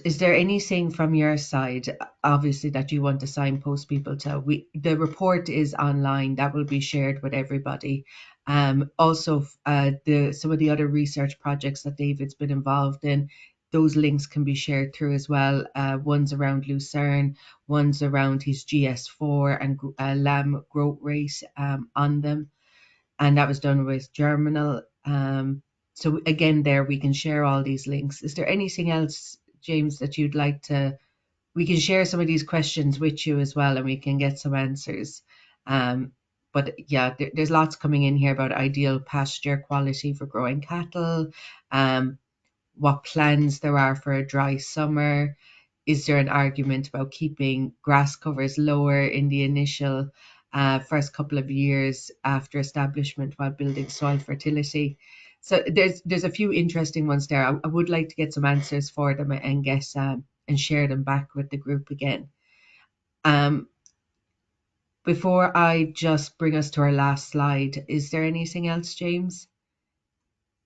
is there anything from your side, obviously, that you want to signpost people to? The report is online, that will be shared with everybody. Also, some of the other research projects that David's been involved in, those links can be shared through as well. One's around lucerne, one's around his GS4 and lamb growth rate on them, and that was done with Germinal. So again, there we can share all these links. Is there anything else, James, that you'd like to? We can share some of these questions with you as well, and we can get some answers. But yeah, there's lots coming in here about ideal pasture quality for growing cattle, what plans there are for a dry summer. Is there an argument about keeping grass covers lower in the initial first couple of years after establishment while building soil fertility? So there's a few interesting ones there. I would like to get some answers for them and get and share them back with the group again. Before I just bring us to our last slide, is there anything else, James?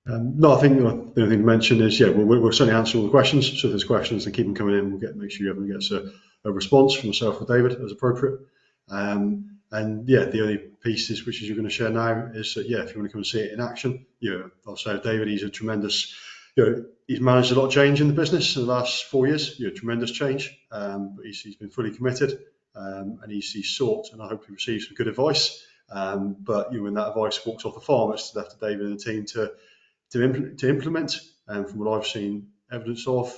No, I think the only thing to mention is, yeah, we'll certainly answer all the questions. So if there's questions, then keep them coming in. We'll make sure everyone gets a response from myself or David as appropriate. And yeah, the only pieces which you're going to share now is that, yeah, if you want to come and see it in action, I'll say David, he's a tremendous, he's managed a lot of change in the business in the last 4 years, tremendous change, but he's been fully committed, and he's sought, and I hope he receives some good advice. But when that advice walks off the farm, it's left to David and the team to implement. And from what I've seen evidence of,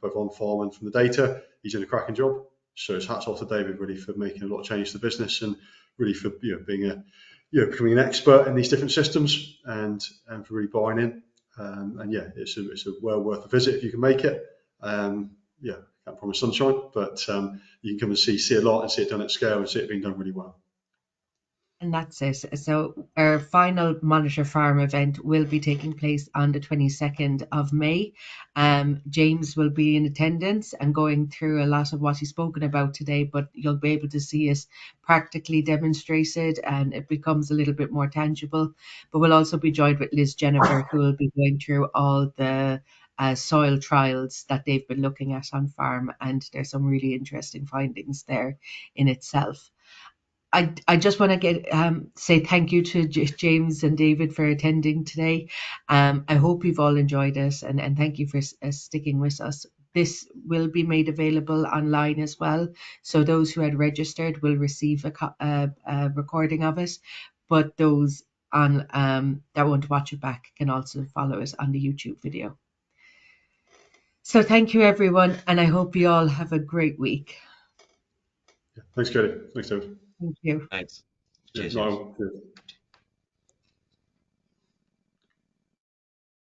both on farm and from the data, he's done a cracking job. So it's hats off to David really for making a lot of change to the business, and really for being becoming an expert in these different systems, and for really buying in. And yeah, it's a well worth a visit if you can make it. Yeah, can't promise sunshine, but you can come and see a lot and see it done at scale and see it being done really well. And that's it. So our final Monitor Farm event will be taking place on the 22nd of May. James will be in attendance and going through a lot of what he's spoken about today, but you'll be able to see it practically demonstrated, and it becomes a little bit more tangible. But we'll also be joined with Liz Jennifer, who will be going through all the soil trials that they've been looking at on farm, and there's some really interesting findings there in itself. I just want to say thank you to James and David for attending today. I hope you've all enjoyed us, and thank you for sticking with us. This will be made available online as well, so those who had registered will receive a recording of it, but those on that want to watch it back can also follow us on the YouTube video. So thank you, everyone, and I hope you all have a great week. Thanks, Katie. Thanks, David. Thank you. Thanks. Yeah, Cheers. Niall, cheers.